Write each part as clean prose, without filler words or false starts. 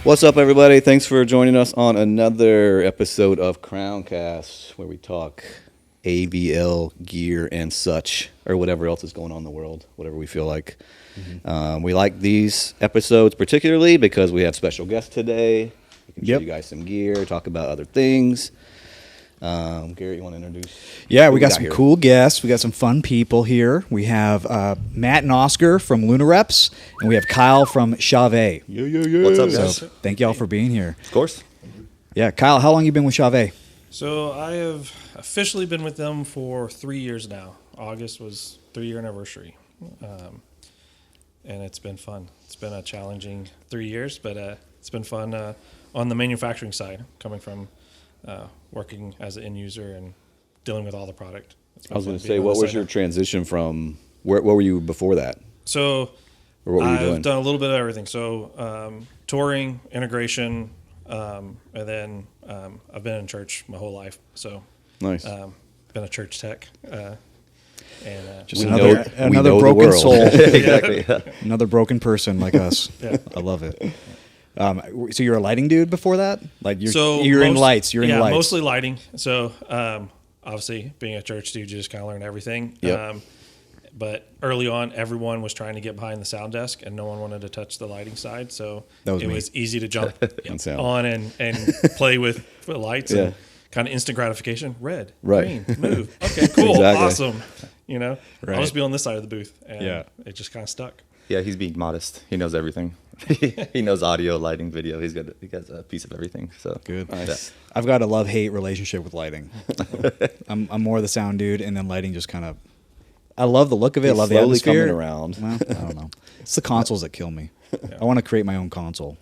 What's up, everybody? Thanks for joining us on another episode of Crowncast, where we talk AVL gear and such, or whatever else is going on in the world, whatever we feel like. We like these episodes particularly because we have special guests today. We can show you guys some gear, talk about other things. Garrett, you want to introduce? Yeah, we got some cool guests. We got some fun people here. We have Matt and Oscar from Luna Reps, and we have Kyle from Chauvet. Yeah. What's up, guys? So thank y'all for being here. Of course. Yeah, Kyle, how long you been with Chauvet? So I have officially been with them for 3 years now. August was 3-year anniversary. And it's been fun. It's been a challenging 3 years, but it's been fun on the manufacturing side, coming from working as an end user and dealing with all the product. I was going to say, what was your transition from, what were you before that? So Or what were you I've doing? done a little bit of everything. So touring, integration, and then I've been in church my whole life. So Nice. been a church tech. Just We another know the broken world. soul. Exactly. Another broken person like us. Yeah. I love it. So you're a lighting dude before that? Like you're in most- lights. You're in lights. Mostly lighting. So obviously, being a church dude, you just kind of learn everything. Yep. But early on, everyone was trying to get behind the sound desk, and no one wanted to touch the lighting side. So That was it me. was easy to jump And sound. on and play with lights Yeah. and kind of instant gratification. Red, Right. green, move. Okay, cool, Exactly. awesome. You know, Right. I'll just be on this side of the booth, and Yeah. it just kind of stuck. Yeah, he's being modest. He knows everything. He knows audio, lighting, video. He got a piece of everything. So Good. Nice. I've got a love-hate relationship with lighting. I'm more the sound dude, and then lighting just kind of. I love the look of it. I He's love the slowly atmosphere. coming around. Well, I don't know. It's the consoles that kill me. I want to create my own console.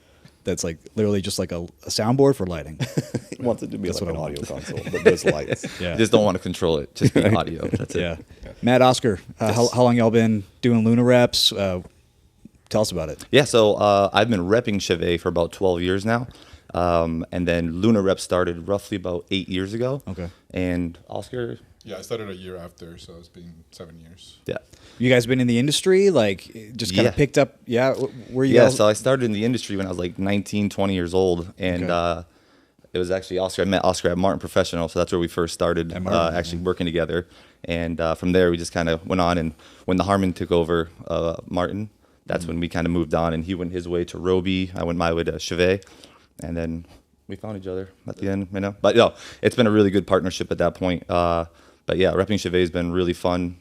That's like literally just like a soundboard for lighting. He wants it to be That's like what an I want. audio console, but there's lights. Yeah. Just don't want to control it. Just be audio. That's it. Yeah. Matt, Oscar, how long y'all been doing Luna Reps? Tell us about it. Yeah, so I've been repping Chauvet for about 12 years now. And then Luna Reps started roughly about 8 years ago. Okay. And Oscar, Yeah, I started a year after, so it's been 7 years. yeah. You guys been in the industry, like just kind of Yeah. picked up? Yeah. Where you Yeah, guys? so I started in the industry when I was like 19, 20 years old. And it was actually Oscar. I met Oscar at Chauvet Professional, so that's where we first started At Martin, actually working together. And from there, we just kind of went on. And when the Harmon took over Martin, that's when we kind of moved on. And he went his way to Roby. I went my way to Chauvet. And then we found each other at the end, you know. But no, it's been a really good partnership at that point. But yeah, repping Chauvet has been really fun.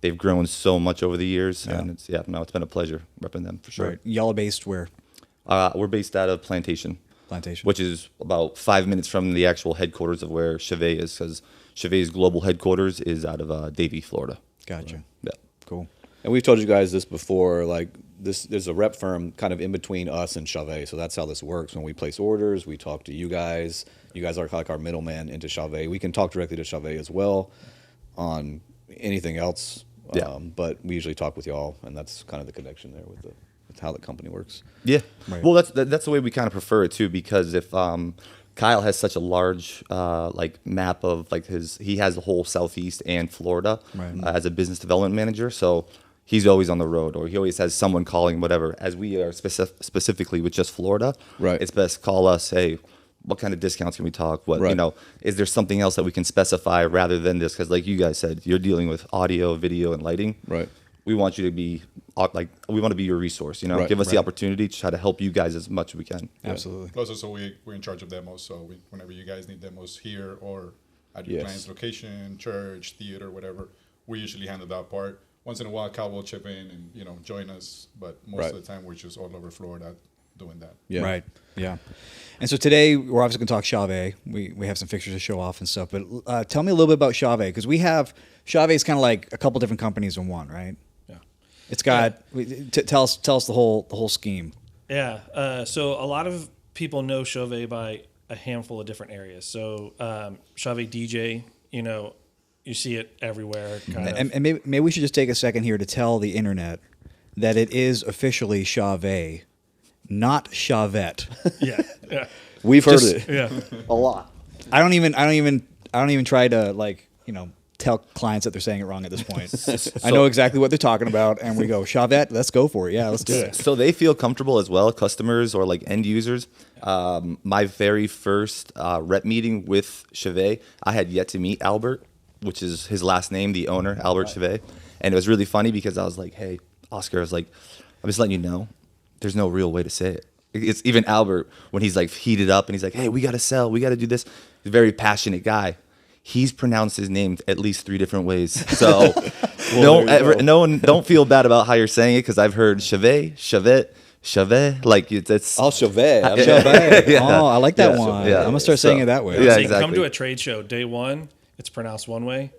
They've grown so much over the years, and it's been a pleasure repping them for sure. Right. Y'all are based where? We're based out of Plantation, Plantation. which is about 5 minutes from the actual headquarters of where Chauvet is, because Chauvet's global headquarters is out of Davie, Florida. Gotcha. Yeah. Cool. And we've told you guys this before, like there's a rep firm kind of in between us and Chauvet, so that's how this works. When we place orders, we talk to you guys. You guys are like our middleman into Chauvet. We can talk directly to Chauvet as well on anything else, Yeah. but we usually talk with y'all, and that's kind of the connection there with how the company works. Yeah. Right. Well, that's the way we kind of prefer it too, because if Kyle has such a large like map of like he has the whole Southeast and Florida Right. as a business development manager, so he's always on the road, or he always has someone calling, whatever. As we are specifically with just Florida, Right. It's best call us. Hey, what kind of discounts can we talk? What Right. you know? Is there something else that we can specify rather than this? Because like you guys said, you're dealing with audio, video, and lighting. Right. We want you to be we want to be your resource. You know, Right. give us the Right. opportunity to try to help you guys as much as we can. Absolutely. Plus, also, we're in charge of demos, so whenever you guys need demos here or at your Yes. client's location, church, theater, whatever, we usually handle that part. Once in a while, Cal will chip in and, join us, but most Right. of the time, we're just all over Florida doing that. Yeah. Right. Yeah. And so today we're obviously going to talk Chauvet. We have some fixtures to show off and stuff. But tell me a little bit about Chauvet, because we have Chauvet's kind of like a couple different companies in one, right? Yeah. It's got tell us the whole scheme. Yeah. So a lot of people know Chauvet by a handful of different areas. So Chauvet DJ, you see it everywhere. Kind of. And maybe we should just take a second here to tell the internet that it is officially Chauvet, not Chauvet. Yeah. Yeah. We've heard Just- it Yeah. a lot. I don't even try to tell clients that they're saying it wrong at this point. I know exactly what they're talking about, and we go, Chauvet, let's go for it. Yeah, let's do it. So they feel comfortable as well, customers or like end users. My very first rep meeting with Chauvet, I had yet to meet Albert, which is his last name, the owner, Albert Chauvet. And it was really funny because I was like, hey, Oscar, I was like, I'm just letting you know, there's no real way to say it. It's even Albert, when he's like heated up and he's like, hey, we got to sell, we got to do this. He's a very passionate guy. He's pronounced his name at least 3 different ways. So don't feel bad about how you're saying it, because I've heard Chauvet, like it's Oh, Chauvet. Chauvet. Yeah. Oh, I like that Yeah. one. Yeah. I'm gonna start saying it that way. Yeah, So you exactly. come to a trade show, day 1, it's pronounced one way.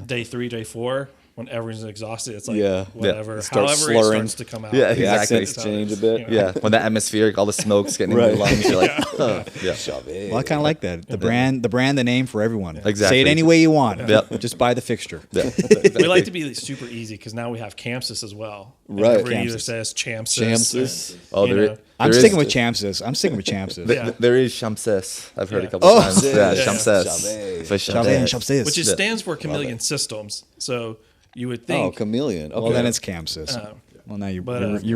Day 3, day 4, when everyone's exhausted, it's like Yeah. whatever. Yeah. Start However slurring. it starts to come out. Yeah, The exactly. accents change a bit. Yeah, when the atmospheric, all the smoke's getting in Right. your lungs, you're like, yeah. Chauvet. Well, I kind of like that. The brand, the name for everyone. Exactly. Say it any way you want. Yep. Just buy the fixture. We like to be super easy because now we have Campsis as well. And Right. everybody either Campsis. says Champsis. Champsis. Oh, you there, know. I'm there sticking is- with Champsis. I'm sticking with Champsis. Yeah. There is Chamses. I've heard Yeah. a couple Oh, times. Yeah, yeah. Chamses. Chauvet. For Chauvet and Chauvet. Champsis. Which stands for Chameleon Systems. So you would Oh, think, chameleon. Okay. Well, then it's Champsis. Well, now you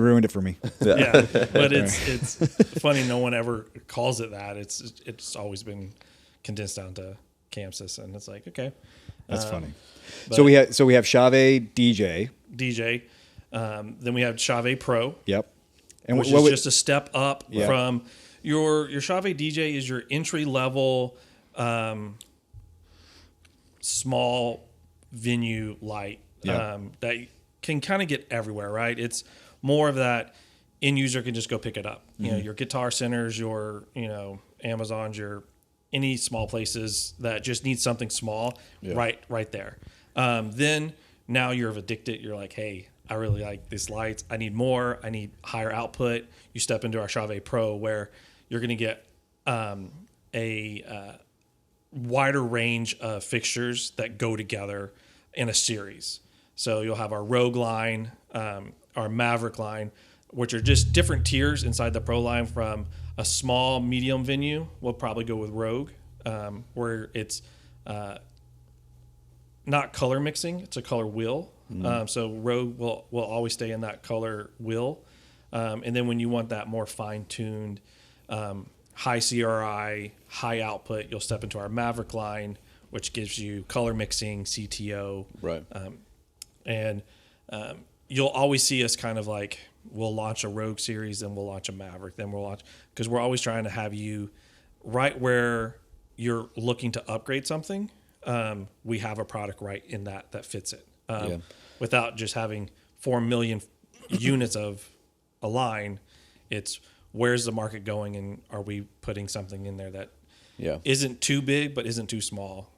ruined it for me. yeah, but it's funny. No one ever calls it that. It's always been condensed down to Campsis, and it's like, okay, That's funny. but- So we have Chauvet DJ. DJ. Then we have Chauvet Pro, Yep. And which what is would- just a step up Yeah. from your Chauvet DJ is your entry level small venue light Yeah. that can kind of get everywhere, right? It's more of that end user can just go pick it up. You know, your Guitar Centers, your Amazons, your any small places that just need something small, right there. Then now you're addicted. You're like, hey, I really like these lights. I need more. I need higher output. You step into our Chauvet Pro where you're going to get a wider range of fixtures that go together in a series. So you'll have our Rogue line, our Maverick line, which are just different tiers inside the Pro line. From a small, medium venue, we'll probably go with Rogue, where it's not color mixing, it's a color wheel. So Rogue will always stay in that color wheel. And then when you want that more fine-tuned, high CRI, high output, you'll step into our Maverick line, which gives you color mixing, CTO. Right. And you'll always see us kind of like, we'll launch a Rogue series, then we'll launch a Maverick, then we'll launch, because we're always trying to have you right where you're looking to upgrade something. We have a product right in that fits it. Without just having 4 million units of a line, it's where's the market going, and are we putting something in there that isn't too big but isn't too small?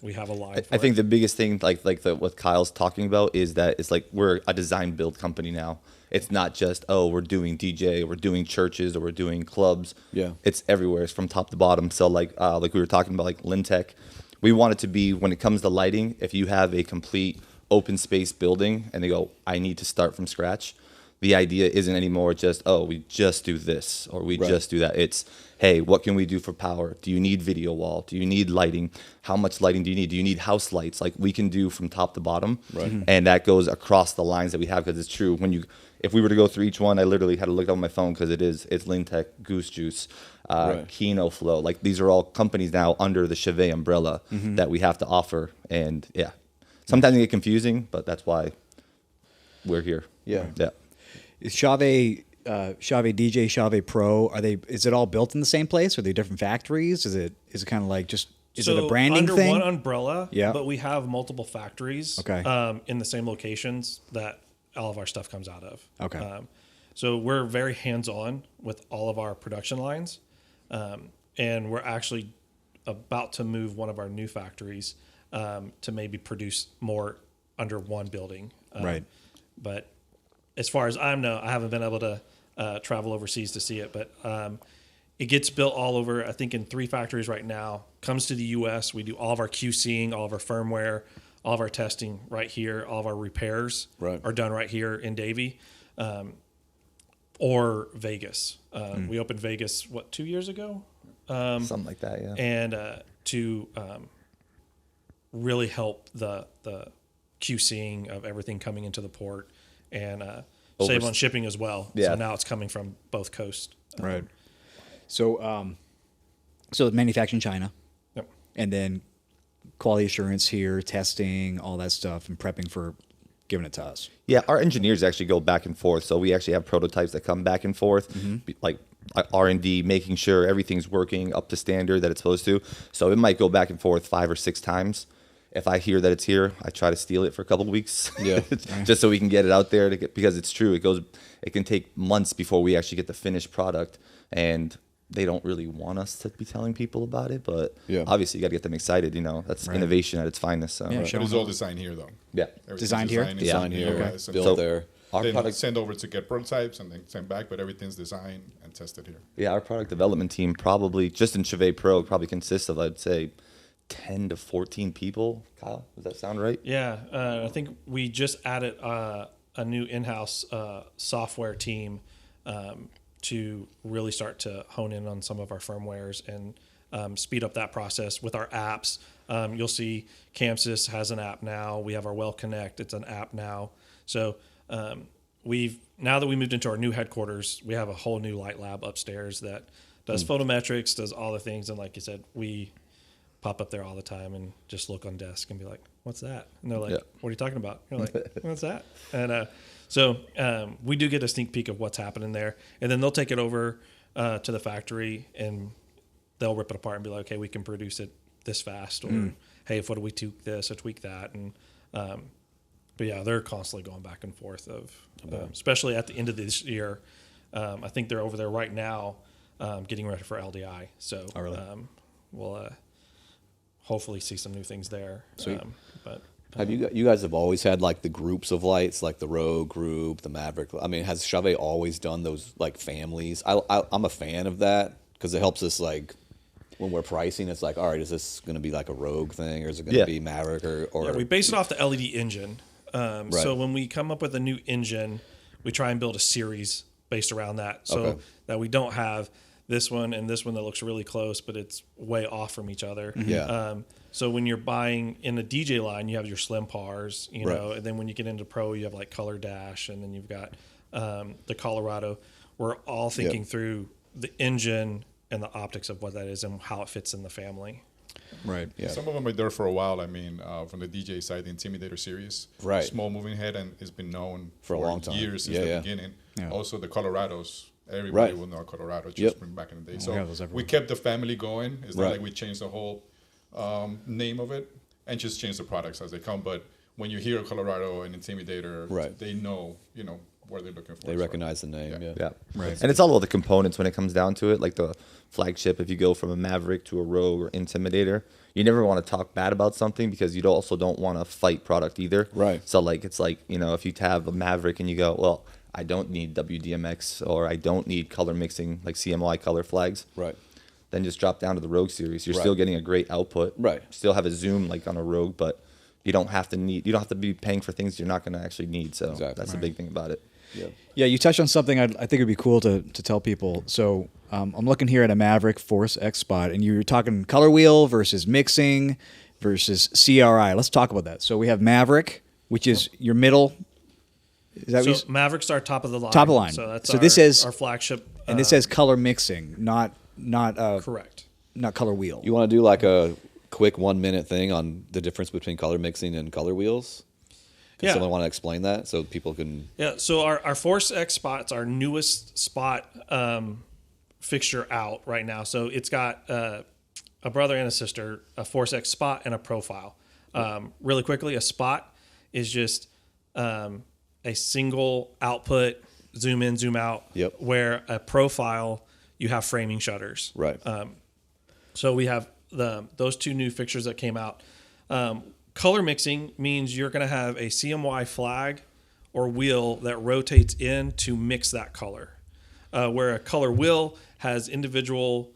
We have a line. I think the biggest thing, like what Kyle's talking about, is that it's like we're a design build company now. It's not just, oh, we're doing DJ, we're doing churches, or we're doing clubs. Yeah. It's everywhere. It's from top to bottom. So like we were talking about, like Lintech, we want it to be, when it comes to lighting, if you have a complete open space building and they go, I need to start from scratch, the idea isn't anymore just, oh, we just do this or we just do that. It's, hey, what can we do for power? Do you need video wall? Do you need lighting? How much lighting do you need? Do you need house lights? Like, we can do from top to bottom. Right. And that goes across the lines that we have, because it's true. If we were to go through each one, I literally had to look on my phone, because it's Lintech, Goose Juice, Kino Flow. Like, these are all companies now under the Chauvet umbrella that we have to offer. And yeah, sometimes it get confusing, but that's why we're here. Yeah. Yeah. Is Chauvet DJ, Chauvet Pro, is it all built in the same place? Are they different factories? Is it kind of like just, is it a branding under thing? one umbrella, Yeah. but we have multiple factories in the same locations that all of our stuff comes out of. Okay. So we're very hands-on with all of our production lines. And we're actually about to move one of our new factories to maybe produce more under one building. Right. But as far as I know, I haven't been able to travel overseas to see it, but it gets built all over, I think in 3 factories right now. Comes to the U.S., we do all of our QCing, all of our firmware, all of our testing right here. All of our repairs are done right here in Davie or Vegas. We opened Vegas, 2 years ago? Something like that, yeah. And to really help the QCing of everything coming into the port and save on shipping as well. Yeah. So now it's coming from both coasts. Right. So, so manufacturing in China, Yep. and then quality assurance here, testing, all that stuff, and prepping for giving it to us. Yeah, our engineers actually go back and forth. So we actually have prototypes that come back and forth, like R&D, making sure everything's working up to standard that it's supposed to. So it might go back and forth 5 or 6 times. If I hear that it's here, I try to steal it for a couple of weeks, Yeah. just so we can get it out there. Because it's true, it can take months before we actually get the finished product, and they don't really want us to be telling people about it. But Yeah. obviously, you got to get them excited. That's innovation at its finest. So Yeah, But sure. it's all designed here, though. yeah. Everything's Designed here? in Design the here, US, and built So- there. Our then product, send over to get prototypes and then send back, but everything's designed and tested here. yeah, our product development team probably just in Chauvet Pro probably consists of, I'd say, 10 to 14 people. Kyle, does that sound right? Yeah, I think we just added a new in-house software team to really start to hone in on some of our firmwares and speed up that process with our apps. You'll see Camsys has an app now. We have our Well Connect. It's an app now. So now that we moved into our new headquarters, we have a whole new light lab upstairs that does photometrics, does all the things. And like you said, we pop up there all the time and just look on desk and be like, what's that? And they're like, Yeah. what are you talking about? You're like, what's that? And so we do get a sneak peek of what's happening there. And then they'll take it over to the factory and they'll rip it apart and be like, okay, we can produce it this fast. Or, hey, if what do we tweak this or tweak that? And but yeah, they're constantly going back and forth of, especially at the end of this year. I think they're over there right now getting ready for LDI. So we'll hopefully see some new things there. Sweet. But Have you guys have always had like the groups of lights, like the Rogue group, the Maverick? I mean, has Chauvet always done those like families? I'm a fan of that because it helps us like when we're pricing. It's like, all right, is this going to be like a Rogue thing, or is it going to be Maverick, or yeah, we base it off the LED engine. So when we come up with a new engine, we try and build a series based around that, so that we don't have this one and this one that looks really close, but it's way off from each other. Yeah. So when you're buying in a DJ line, you have your slim pars, know, and then when you get into Pro, you have like Color Dash, and then you've got the Colorado. We're all thinking through the engine and the optics of what that is and how it fits in the family. Right. Yeah. Some of them are there for a while. I mean, from the DJ side, the Intimidator series, Right. small moving head, and it's been known For a long time. years since Yeah, the yeah. beginning. Yeah. Also, the Colorados, everybody Right. will know Colorado just Yep. from back in the day. we So have those everywhere. we kept the family going. It's not Right. like we changed the whole name of it and just changed the products as they come. But when you hear Colorado and Intimidator, Right. they know, what they're looking for. they So- recognize the name? Yeah. Yeah. Right. And it's all about the components when it comes down to it. Like the flagship, if you go from a Maverick to a Rogue or Intimidator, you never want to talk bad about something because you also don't want to fight product either. Right. So like it's like, if you have a Maverick and you go, well, I don't need WDMX or I don't need color mixing like CMY color flags. Right. Then just drop down to the Rogue series. You're Right. still getting a great output. Right. Still have a zoom like on a Rogue, but you don't have to be paying for things you're not going to actually need. So Exactly. that's the big thing about it. Yeah. Yeah, you touched on something I think it'd be cool to tell people. So I'm looking here at a Maverick Force X spot, and you're talking color wheel versus mixing versus CRI. Let's talk about that. So we have Maverick, which is your middle. Is that So what you, Mavericks are top of the line. Top of the line. So that's So this is- our flagship. and this says color mixing, not correct. not color wheel. You want to do like a quick 1 minute thing on the difference between color mixing and color wheels? Does Yeah. someone want to explain that so people can? Yeah, so our Force X spot's our newest spot fixture out right now. So it's got a brother and a sister, a Force X spot and a profile. Really quickly, a spot is just a single output, zoom in, zoom out. Yep. Where a profile, you have framing shutters. Right. So we have those two new fixtures that came out. Color mixing means you're going to have a CMY flag or wheel that rotates in to mix that color. Where a color wheel has individual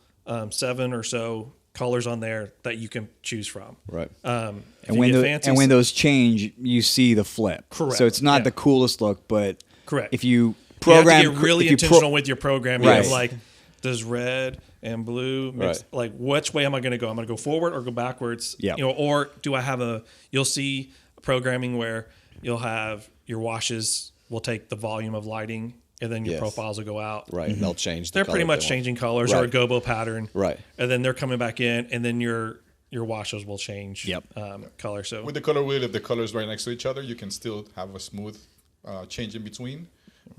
7 or so colors on there that you can choose from. Right. And when those change, you see the flip. Correct. So it's not Yeah. the coolest look, but Correct. if you you have program, to get really if you intentional with your program. Right. You have like does red and blue mix? Right. Like, which way am I going to go? I'm going to go forward or go backwards? Yeah. You know, or do I have you'll see programming where you'll have your washes will take the volume of lighting, and then your Yes. profiles will go out. Right. And they'll change. They're the pretty color much they want. changing colors or a Right. gobo pattern. Right. And then they're coming back in, and then your washes will change Yep. color. So With the color wheel, if the colors right next to each other, you can still have a smooth change in between.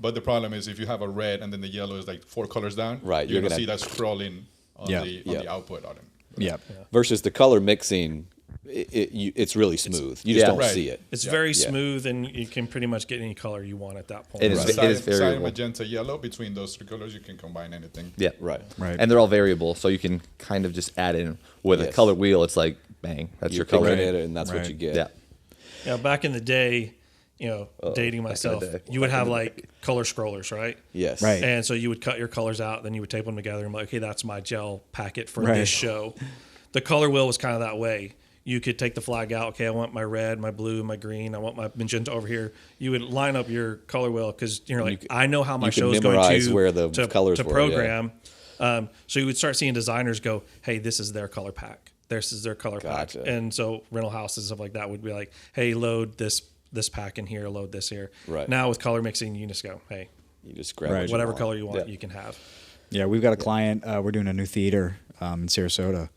But the problem is if you have a red and then the yellow is like 4 colors down, Right, you're you're gonna see gonna- that scrolling on Yeah. the output on it. Yeah. Versus the color mixing, it's really smooth. You just Yeah. don't Right. see it. it's Yeah. very Yeah. smooth, and you can pretty much get any color you want at that point. It is. Right. It is Cyan, variable. magenta, yellow. Between those 3 colors, you can combine anything. Yeah. Right. Right. And they're all variable, so you can kind of just add in with a Yes. color wheel. It's like bang, that's You're your color. picking it, and that's what Right. you get. Yeah. Yeah, back in the day, dating back in the myself, day. you would have like color scrollers, right? Yes. Right. And so you would cut your colors out, then you would tape them together, and be like, okay, that's my gel packet for Right. this show. The color wheel was kind of that way. You could take the flag out. Okay, I want my red, my blue, my green. I want my magenta over here. You would line up your color wheel because you're like, I know how my you can show is going memorize to where the colors to were, program. So you would start seeing designers go, hey, this is their color pack. This is their color Gotcha. pack. And so rental houses and stuff like that would be like, hey, load this pack in here, load this here. Right. Now with color mixing, you just go, hey, You just grab Right. what you whatever want. color you want, Yeah. you can have. Yeah, we've got a client. We're doing a new theater in Sarasota,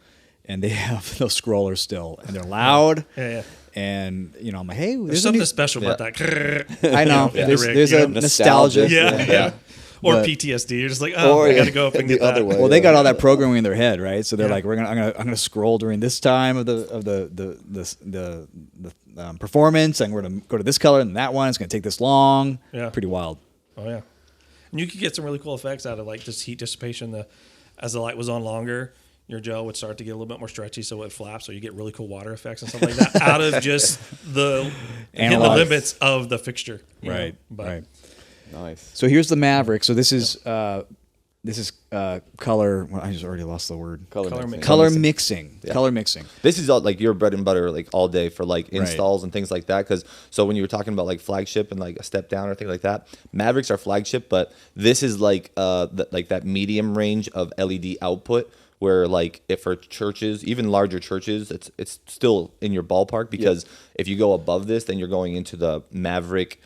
and they have those scrollers still, and they're loud. Yeah. And I'm like, hey, There's there's a something new. special about that. I know. Yeah. There's, The rig, there's you a know? nostalgia. Yeah. Or But- PTSD. You're just like, oh, I got to go up and the get that. other way. Well, they got all that programming in their head, right? So they're Yeah. like, I'm gonna scroll during this time of the performance, and we're gonna go to this color and that one. It's gonna take this long. Yeah. Pretty wild. Oh yeah, and you could get some really cool effects out of like just heat dissipation. As the light was on longer, your gel would start to get a little bit more stretchy, so it would flap. So you get really cool water effects and stuff like that out of just hitting the Analog. limits of the fixture. you know? Right. But Right. Nice. So here's the Maverick. So this is color. Well, I just already lost the word. Color Color mixing. mix. Color mixing. Color mixing. This is all like your bread and butter, like all day for like installs and things like that. Because so when you were talking about like flagship and like a step down or thing like that, Mavericks are flagship, but this is like like that medium range of LED output. Where like if for churches, even larger churches, it's still in your ballpark because if you go above this, then you're going into the Maverick,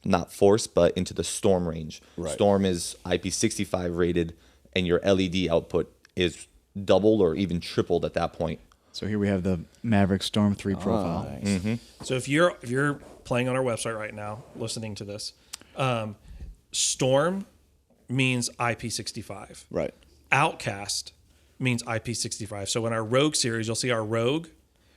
not Force, but into the Storm range. Right. Storm is IP65 rated, and your LED output is doubled or even tripled at that point. So here we have the Maverick Storm 3 profile. Nice. So if you're playing on our website right now, listening to this, Storm means IP65. Right. Outcast means IP65. So in our Rogue series, you'll see our Rogue,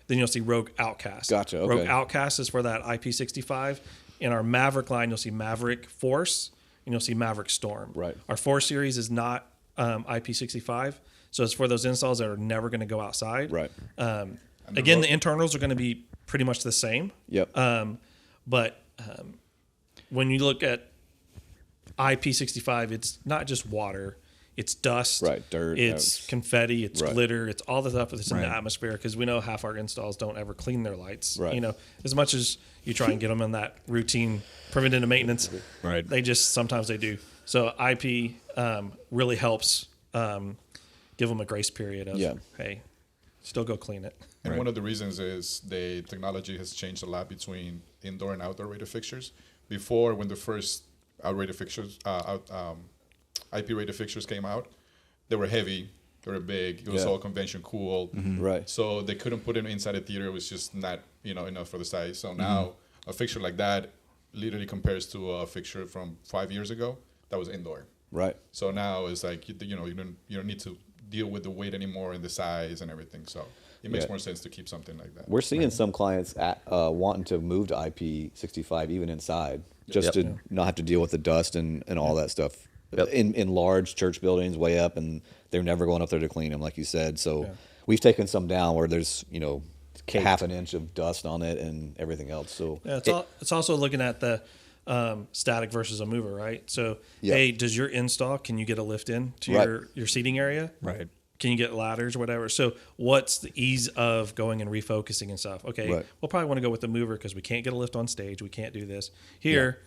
then you'll see Rogue Outcast. Gotcha, okay. Rogue Outcast is for that IP65. In our Maverick line, you'll see Maverick Force, and you'll see Maverick Storm. Right. Our Force series is not IP65, so it's for those installs that are never going to go outside. Right. Again, the internals are going to be pretty much the same. Yep. But when you look at IP65, it's not just water. It's dust. Right, dirt, It's confetti. It's Right. glitter. It's all the stuff that's in the Right. atmosphere because we know half our installs don't ever clean their lights. Right. You know, as much as you try and get them in that routine preventative maintenance, Right. they just sometimes they do. So IP really helps give them a grace period of, Yeah. hey, still go clean it. And one of the reasons is the technology has changed a lot between indoor and outdoor rated fixtures. Before, when the first outrated fixtures, IP rated fixtures came out, they were heavy, they were big, it was Yeah. all convention cool. Right. So they couldn't put it inside a theater. It was just not, enough for the size. So now a fixture like that literally compares to a fixture from 5 years ago that was indoor. Right. So now it's like, you don't need to deal with the weight anymore and the size and everything. So it makes Yeah. more sense to keep something like that. We're seeing some clients wanting to move to IP65 even inside, just Yep. to not have to deal with the dust and all that stuff. Yep. In large church buildings, way up, and they're never going up there to clean them, like you said. So we've taken some down where there's half an inch of dust on it and everything else. So Yeah, it's also looking at the static versus a mover, right? So, Yeah. hey, does your install, can you get a lift in to Right. your seating area? Right. Can you get ladders or whatever? So what's the ease of going and refocusing and stuff? Okay, Right. we'll probably want to go with the mover because we can't get a lift on stage. We can't do this. Here,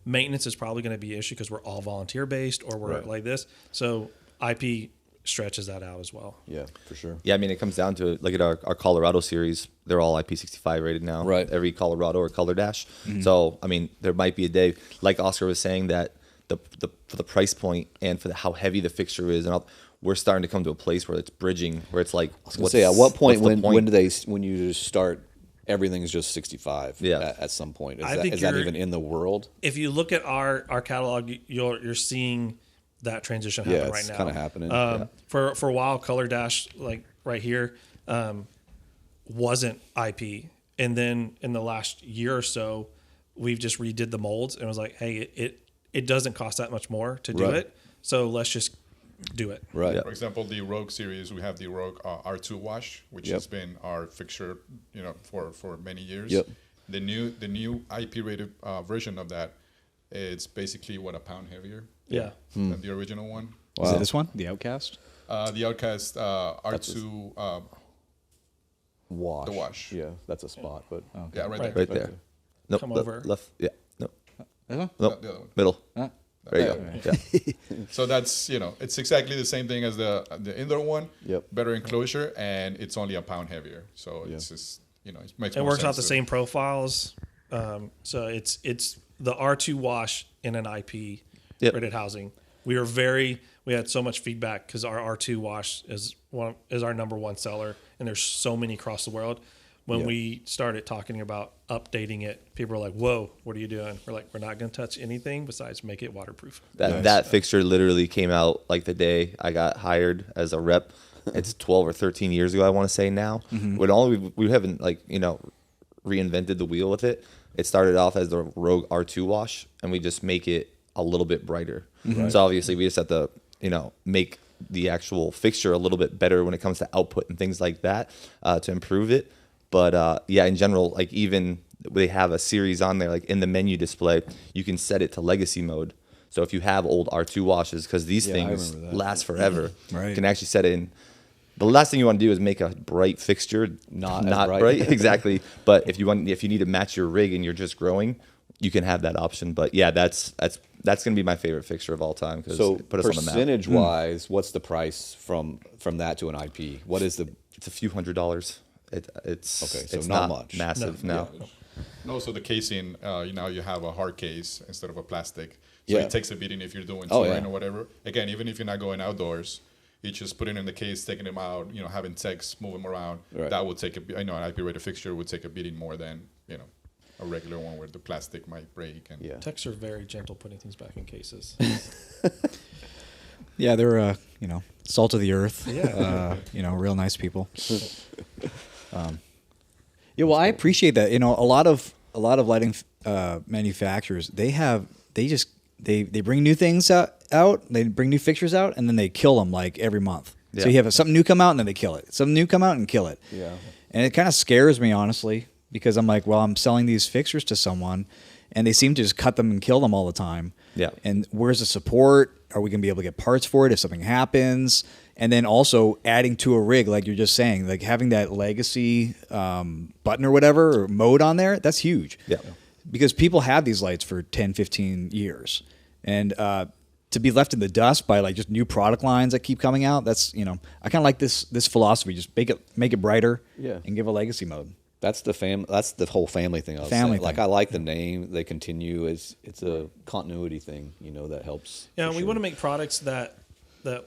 maintenance is probably going to be an issue because we're all volunteer based or we're Right. like this. So IP stretches that out as well. Yeah, for sure. Yeah, I mean, it comes down to it. Look at our Colorado series. They're all IP65 rated now. Right. Every Colorado or Color Dash. So, I mean, there might be a day, like Oscar was saying, that for the price point and for how heavy the fixture is, and all, we're starting to come to a place where it's bridging, where it's like, I was gonna say, at what point what's the point? when you just start, everything's just 65? Yeah. At some point, I think is that you're- even in the world? If you look at our catalog, you're seeing that transition happen Yeah, right it's now. kinda happening. For a while, Color Dash, like right here, wasn't IP, and then in the last year or so, we've just redid the molds and was like, hey, it doesn't cost that much more to do Right. it, so let's just do it. Right. For example, the Rogue series, we have the Rogue R2 wash, which Yep. has been our fixture, for many years. Yep. The new IP rated version of that, it's basically a pound heavier Yeah. than the original one. Is it this one? The Outcast? The Outcast R2, Wash. The wash. Yeah, that's a spot, but yeah, right, Right. there. Right there. Nope, Come le- over. Left. Yeah. Nope. This one? Nope. The other one. Middle. Ah. There you Yeah. go. Yeah. So that's it's exactly the same thing as the indoor one. Yep. Better enclosure, and it's only a pound heavier. So it's just it makes It more works sense out the to- same profiles. So it's the R2 wash in an IP Yep. rated housing. We had so much feedback because our R2 wash is our number one seller, and there's so many across the world. When we started talking about updating it, people were like, "Whoa, what are you doing?" We're like, "We're not going to touch anything besides make it waterproof." That fixture literally came out like the day I got hired as a rep. It's 12 or 13 years ago, I want to say now. When we haven't reinvented the wheel with it. It started off as the Rogue R2 wash, and we just make it a little bit brighter. So obviously we just have to make the actual fixture a little bit better when it comes to output and things like that to improve it. But in general, like even they have a series on there, like in the menu display, you can set it to legacy mode. So if you have old R2 washes, because these I things remember that. last forever, Right. you can actually set it in. The last thing you want to do is make a bright fixture, Not as not bright. bright, exactly. But if you need to match your rig and you're just growing, you can have that option. But yeah, that's going to be my favorite fixture of all time because so it put us on the map. percentage wise, what's the price from that to an IP? What is the It's a few $100s. It's Okay, so it's not much. massive. No. No, so the casing, you have a hard case instead of a plastic. So Yeah. it takes a beating if you're doing Oh, touring yeah. or whatever. Again, even if you're not going outdoors, you just put it in the case, taking them out, having techs move them around. Right. That would take an IP rated fixture would take a beating more than, a regular one where the plastic might break. And yeah? Techs are very gentle putting things back in cases. Yeah, they're salt of the earth. Yeah. Real nice people. Yeah, well, I appreciate that. A lot of lighting manufacturers, they bring new things out, they bring new fixtures out, and then they kill them like every month. So Yeah. you have something new come out and then they kill it. Something new come out and kill it. Yeah. And it kind of scares me, honestly, because I'm like, well, I'm selling these fixtures to someone, and they seem to just cut them and kill them all the time. Yeah. And where's the support? Are we going to be able to get parts for it if something happens? And then also adding to a rig, like you're just saying, like having that legacy button or whatever, or mode on there, that's huge. Yeah. Because people have these lights for 10, 15 years. And to be left in the dust by like just new product lines that keep coming out, that's, I kind of like this philosophy. Just make it brighter Yeah. and give a legacy mode. That's the whole family thing. I was Family saying. Like thing. I like the name. They continue. It's a continuity thing. That helps. Yeah, for we sure. want to make products that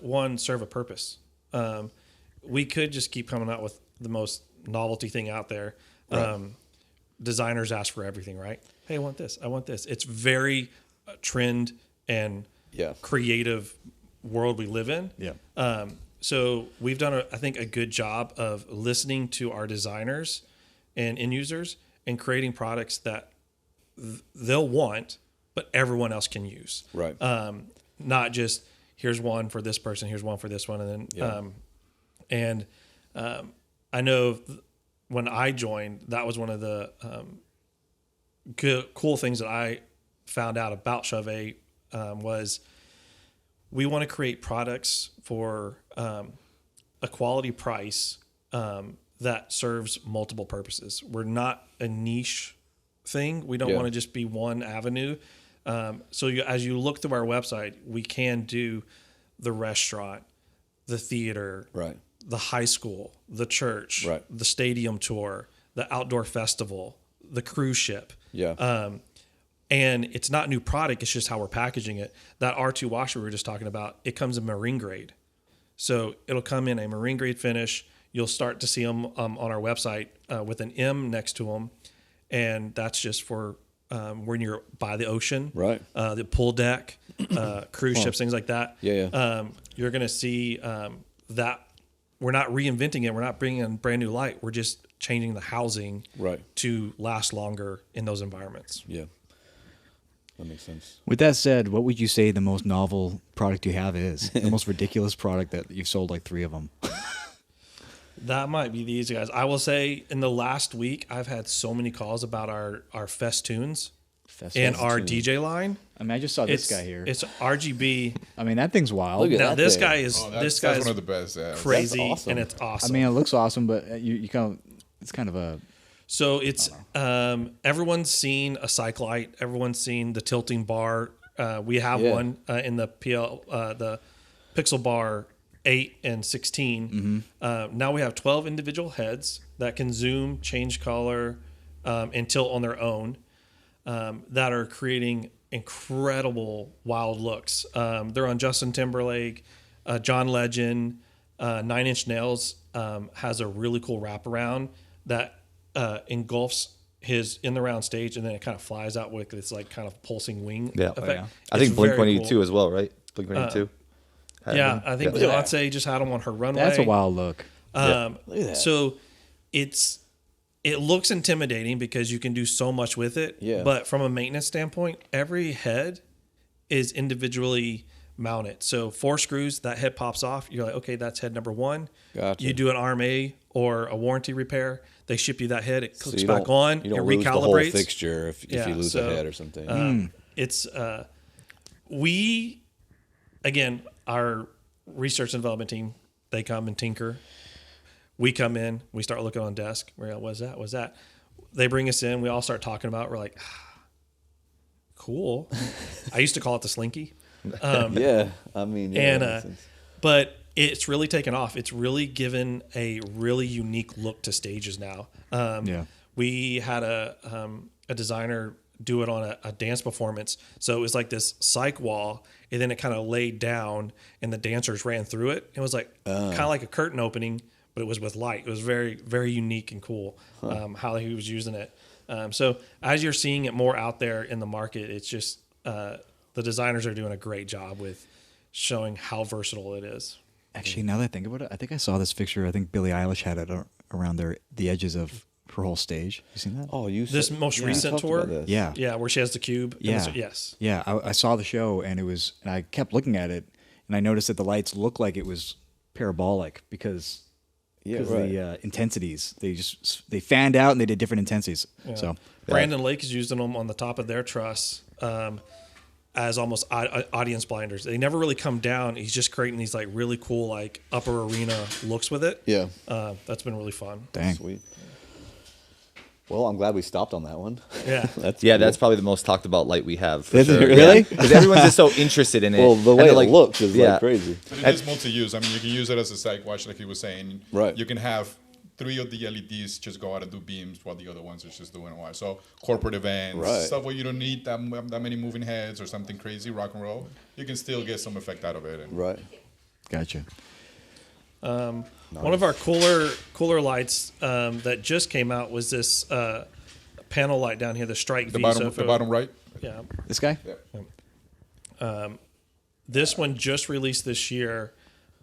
one serve a purpose. We could just keep coming out with the most novelty thing out there. Designers ask for everything, right? Hey, I want this. I want this. It's very trend and Yeah. creative world we live in. Yeah. So we've done, I think, a good job of listening to our designers and end users and creating products that they'll want, but everyone else can use. Right. Not just here's one for this person, here's one for this one, and then I know when I joined, that was one of the cool things that I found out about Chauvet was we want to create products for a quality price that serves multiple purposes. We're not a niche thing. We don't Yeah. want to just be one avenue. So as you look through our website, we can do the restaurant, the theater, Right. the high school, the church, Right. the stadium tour, the outdoor festival, the cruise ship. Yeah. And it's not new product, it's just how we're packaging it. That R2 washer we were just talking about, it comes in marine grade. So it'll come in a marine grade finish. You'll start to see them on our website with an M next to them. And that's just for when you're by the ocean, Right. The pool deck, cruise ships, things like that. Yeah. You're going to see that we're not reinventing it. We're not bringing in brand new light. We're just changing the housing Right. to last longer in those environments. Yeah. That makes sense. With that said, what would you say the most novel product you have is? The most ridiculous product that you've sold, like 3 of them. That might be the easy guys. I will say in the last week, I've had so many calls about our festoons and our DJ line. I mean, I just saw this guy here. It's RGB. I mean, that thing's wild. Look at Now that this thing. guy is That's guy's one of the best. Yeah. crazy That's awesome. and it's I awesome. mean, it looks awesome, but you kind of, it's kind of a, So it's everyone's seen a Cyclite. Everyone's seen the tilting bar. We have Yeah. one in the the Pixel Bar 8 and 16. Now we have 12 individual heads that can zoom, change color, and tilt on their own. That are creating incredible wild looks. They're on Justin Timberlake, John Legend, 9 Inch Nails has a really cool wraparound that engulfs his in the round stage, and then it kind of flies out with this like kind of pulsing wing Yeah. effect. Oh, yeah. I It's think Blink very 182 cool. as well, right? Blink 182. Yeah, I think Beyonce just had them on her runway. that's a wild look. Look at that. So it looks intimidating because you can do so much with it. Yeah. But from a maintenance standpoint, every head is individually mounted. So 4 screws, that head pops off. You're like, okay, that's head number 1. Gotcha. You do an RMA or a warranty repair. They ship you that head. It clicks you back don't- on. You don't it lose the whole recalibrates. fixture if you lose a head or something. It's again, our research and development team, they come and tinker. We come in, we start looking on desk. We're like, what's that? What's that? They bring us in. We all start talking about it. We're like, cool. I used to call it the slinky. Yeah. I mean, yeah, And that makes sense. but it's really taken off. It's really given a really unique look to stages now. Yeah. We had a designer do it on a dance performance. So it was like this cyc wall, and then it kind of laid down, and the dancers ran through it. It was like kind of like a curtain opening, but it was with light. It was very, very unique and cool how he was using it. So as you're seeing it more out there in the market, it's just the designers are doing a great job with showing how versatile it is. Actually, now that I think about it, I think I saw this fixture. I think Billie Eilish had it around the edges of her whole stage. You seen that? Oh, you This said- most you recent talked tour? about this. Yeah. Yeah, where she has the cube. and Yeah. yes. Yeah, I saw the show, and and I kept looking at it, and I noticed that the lights looked like it was parabolic because Yeah, of right. the intensities. They fanned out and they did different intensities. So Brandon Lake is using them on the top of their truss as almost audience blinders. They never really come down. He's just creating these like really cool like upper arena looks with it. Yeah. That's been really fun. dang. Sweet. Well, I'm glad we stopped on that one. Yeah. That's Yeah, cool. that's probably the most talked about light we have. For Is it sure. really? Because everyone's just so interested in it. Well, the And way they're it like, looks is yeah. like crazy. But it is multi-use. I mean, you can use it as a side watch, like he was saying. Right. You can have 3 of the LEDs just go out and do beams, while the other ones are just doing a watch. So corporate events, Right. stuff where you don't need that many moving heads or something crazy, rock and roll, you can still get some effect out of it. And Right. Gotcha. One of our cooler lights that just came out was this panel light down here, the Strike the V. bottom, So the bottom right. Yeah. This guy? Yeah. This one just released this year,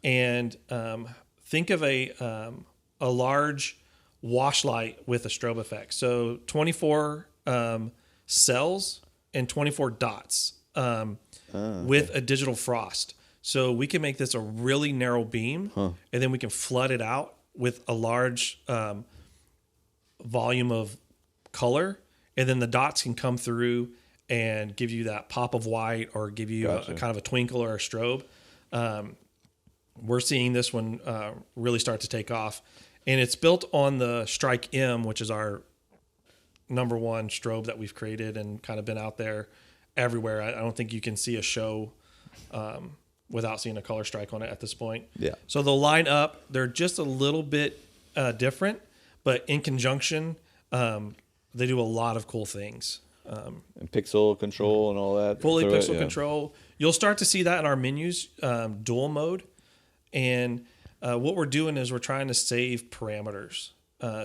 and think of a large wash light with a strobe effect. So 24 cells and 24 dots with a digital frost. So we can make this a really narrow beam, and then we can flood it out with a large volume of color, and then the dots can come through and give you that pop of white or give you a kind of a twinkle or a strobe. We're seeing this one really start to take off, and it's built on the Strike M, which is our number one strobe that we've created and kind of been out there everywhere. I don't think you can see a show without seeing a color strike on it at this point. Yeah. So they'll line up. They're just a little bit different, but in conjunction, they do a lot of cool things. And pixel control and all that. Fully through it, pixel control. You'll start to see that in our menus, dual mode. And what we're doing is we're trying to save parameters.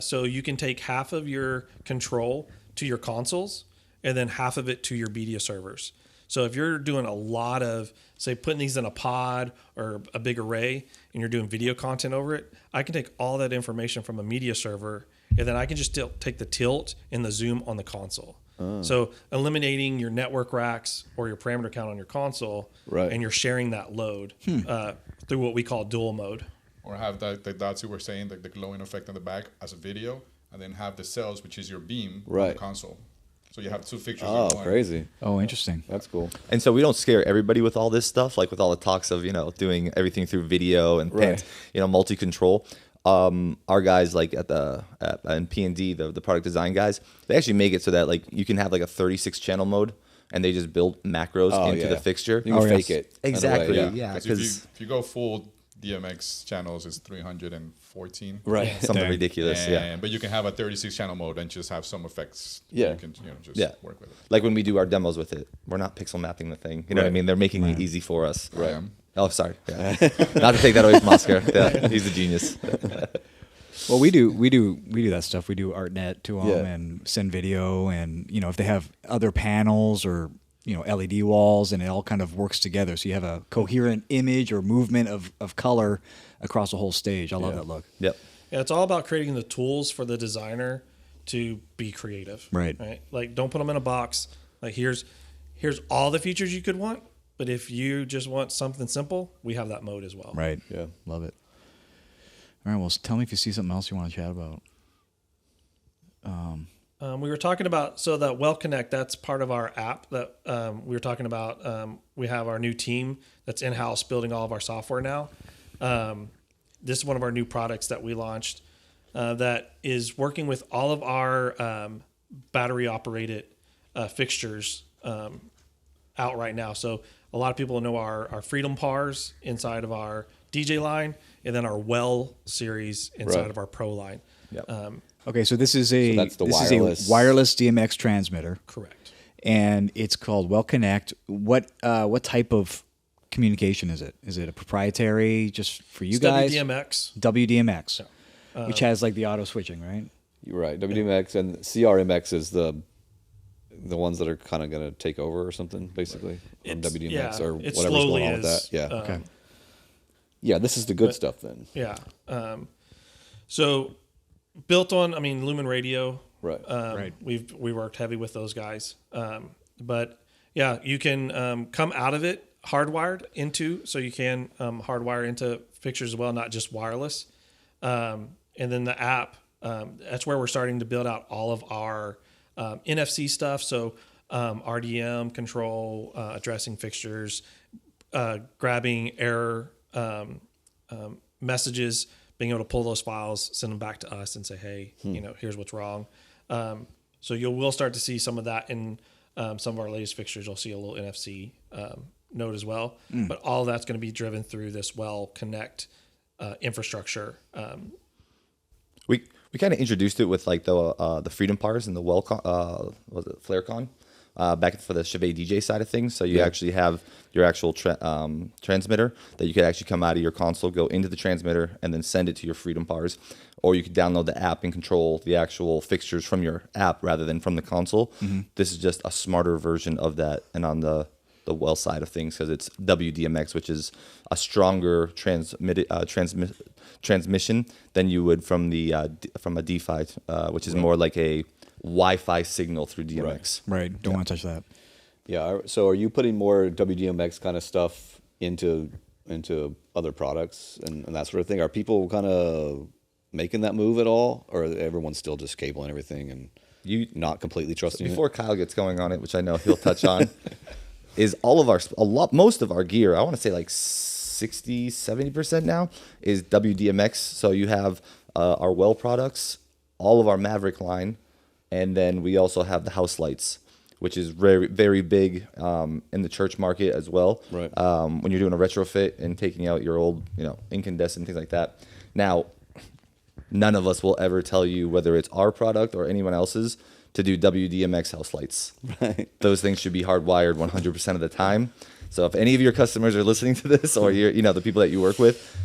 So you can take half of your control to your consoles and then half of it to your media servers. So if you're doing a lot of, say, putting these in a pod or a big array and you're doing video content over it, I can take all that information from a media server and then I can just take the tilt and the zoom on the console. So eliminating your network racks or your parameter count on your console, right, and you're sharing that load through what we call dual mode. Or have the dots you were saying, the glowing effect on the back as a video, and then have the cells, which is your beam, on the console. So you have two fixtures. Oh, in one. crazy. Oh, interesting. That's cool. And so we don't scare everybody with all this stuff, like with all the talks of, doing everything through video and multi-control. Our guys like in P&D, the product design guys, they actually make it so that like you can have like a 36 channel mode and they just build macros into the fixture. You can fake it. Exactly. Way, Yeah. Because if you go full DMX channels, it's 314. Right. Something ridiculous. But you can have a 36 channel mode and just have some effects. Yeah. You can just work with it. Like when we do our demos with it, we're not pixel mapping the thing. You know what I mean? They're making it easy for us. Right. Oh, sorry. Yeah. Not to take that away from Oscar. Yeah, he's a genius. Well, we do that stuff. We do ArtNet to them Yeah. and send video, and if they have other panels or LED walls, and it all kind of works together. So you have a coherent image or movement of color across the whole stage. I love that look. Yep. Yeah, it's all about creating the tools for the designer to be creative. Right. Like don't put them in a box. Like here's all the features you could want, but if you just want something simple, we have that mode as well. Right. Yeah. Love it. All right. Well, tell me if you see something else you want to chat about. We were talking about, so that Well Connect, that's part of our app that we were talking about. We have our new team that's in-house building all of our software now. This is one of our new products that we launched that is working with all of our battery-operated fixtures out right now. So a lot of people know our Freedom Pars inside of our DJ line, and then our Well series inside of our Pro line. Yep. Okay, so this is that's the wireless. a wireless DMX transmitter. Correct. And it's called Well Connect. What type of communication is it? Is it a proprietary just for you It's guys? WDMX. WDMX, which has like the auto switching, right? You're right. WDMX and CRMX is the ones that are kind of going to take over or something, basically. From WDMX or it whatever's going slowly on with is. that. Yeah. Okay. Yeah, this is the good stuff then. Yeah. So built on, Lumen Radio. Right. Right. We worked heavy with those guys. But yeah, you can come out of it hardwired into, so you can hardwire into fixtures as well, not just wireless. And then the app, that's where we're starting to build out all of our NFC stuff. So RDM control, addressing fixtures, grabbing error messages, being able to pull those files, send them back to us and say, hey, here's what's wrong. So we'll start to see some of that in some of our latest fixtures. You'll see a little NFC node as well. But all of that's going to be driven through this Well Connect infrastructure. We kind of introduced it with like the Freedom Pars and the was it FlareCon back for the Chauvet DJ side of things. So you actually have your actual transmitter that you could actually come out of your console, go into the transmitter, and then send it to your Freedom Pars. Or you could download the app and control the actual fixtures from your app rather than from the console. Mm-hmm. This is just a smarter version of that, and on the Well side of things, because it's WDMX, which is a stronger transmission than you would from a DeFi, which is more like a Wi-Fi signal through DMX. Right. Don't want to touch that. Yeah. So are you putting more WDMX kind of stuff into other products and that sort of thing? Are people kind of making that move at all, or everyone's still just cabling everything and you not completely trusting before Kyle gets going on it, which I know he'll touch on, is most of our gear, I want to say like 60-70% now is WDMX. So you have our Well products, all of our Maverick line, and then we also have the house lights. which is very, very big in the church market as well. Right. When you're doing a retrofit and taking out your old, incandescent, things like that. Now, none of us will ever tell you, whether it's our product or anyone else's, to do WDMX house lights. Right. Those things should be hardwired 100% of the time. So if any of your customers are listening to this, or the people that you work with,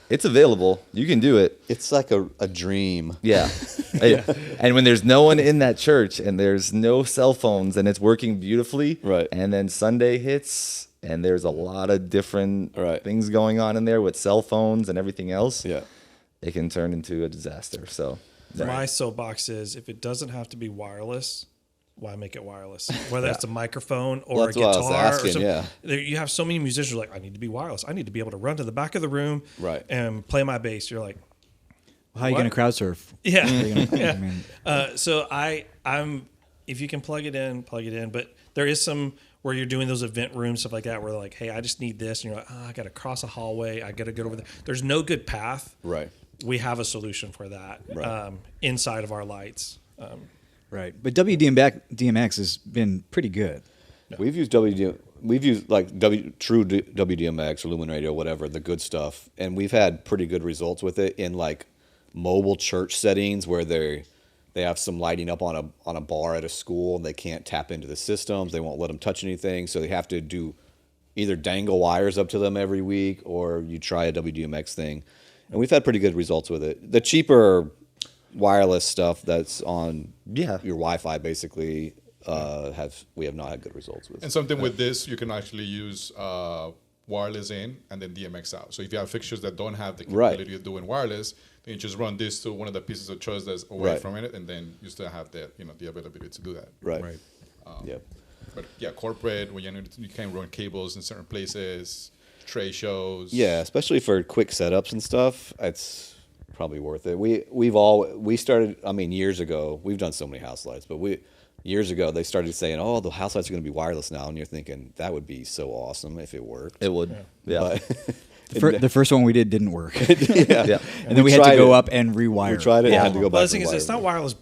it's available. You can do it. It's like a dream. Yeah. And when there's no one in that church and there's no cell phones and it's working beautifully, Right. and then Sunday hits and there's a lot of different things going on in there with cell phones and everything else, Yeah. it can turn into a disaster. So My soapbox is, if it doesn't have to be wireless, why make it wireless? Whether it's a microphone or Well, a that's what I was guitar or asking, something. yeah. You have so many musicians who are like, I need to be wireless. I need to be able to run to the back of the room and play my bass. You're like, How are you going to crowd surf? yeah. How are you gonna- Yeah. I mean, So I'm if you can plug it in. But there is some where you're doing those event rooms, stuff like that, where like, hey, I just need this, and you're like, I got to cross a hallway, I got to go over there. There's no good path. Right. We have a solution for that inside of our lights. right. But WDMX has been pretty good. We've used like true WDMX or Lumen Radio, whatever, the good stuff, and we've had pretty good results with it in like mobile church settings where they have some lighting up on a bar at a school and they can't tap into the systems. They won't let them touch anything, so they have to do either dangle wires up to them every week or you try a WDMX thing. And we've had pretty good results with it. The cheaper wireless stuff that's on your Wi-Fi basically we have not had good results with. And something with this, you can actually use wireless in and then DMX out. So if you have fixtures that don't have the capability of doing wireless, then you just run this to one of the pieces of truss that's away from it, and then you still have the availability to do that. Right. But yeah, corporate, when you can run cables in certain places, trade shows. Yeah, especially for quick setups and stuff, it's probably worth it. We started, I mean, years ago. We've done so many house lights, but years ago they started saying, "Oh, the house lights are going to be wireless now," and you're thinking that would be so awesome if it worked. it would. Yeah. But The first one we did didn't work. yeah. And then we had to go up and rewire. We tried it. Yeah. And had to go back. Well, the thing and is, it's rewire not it. wireless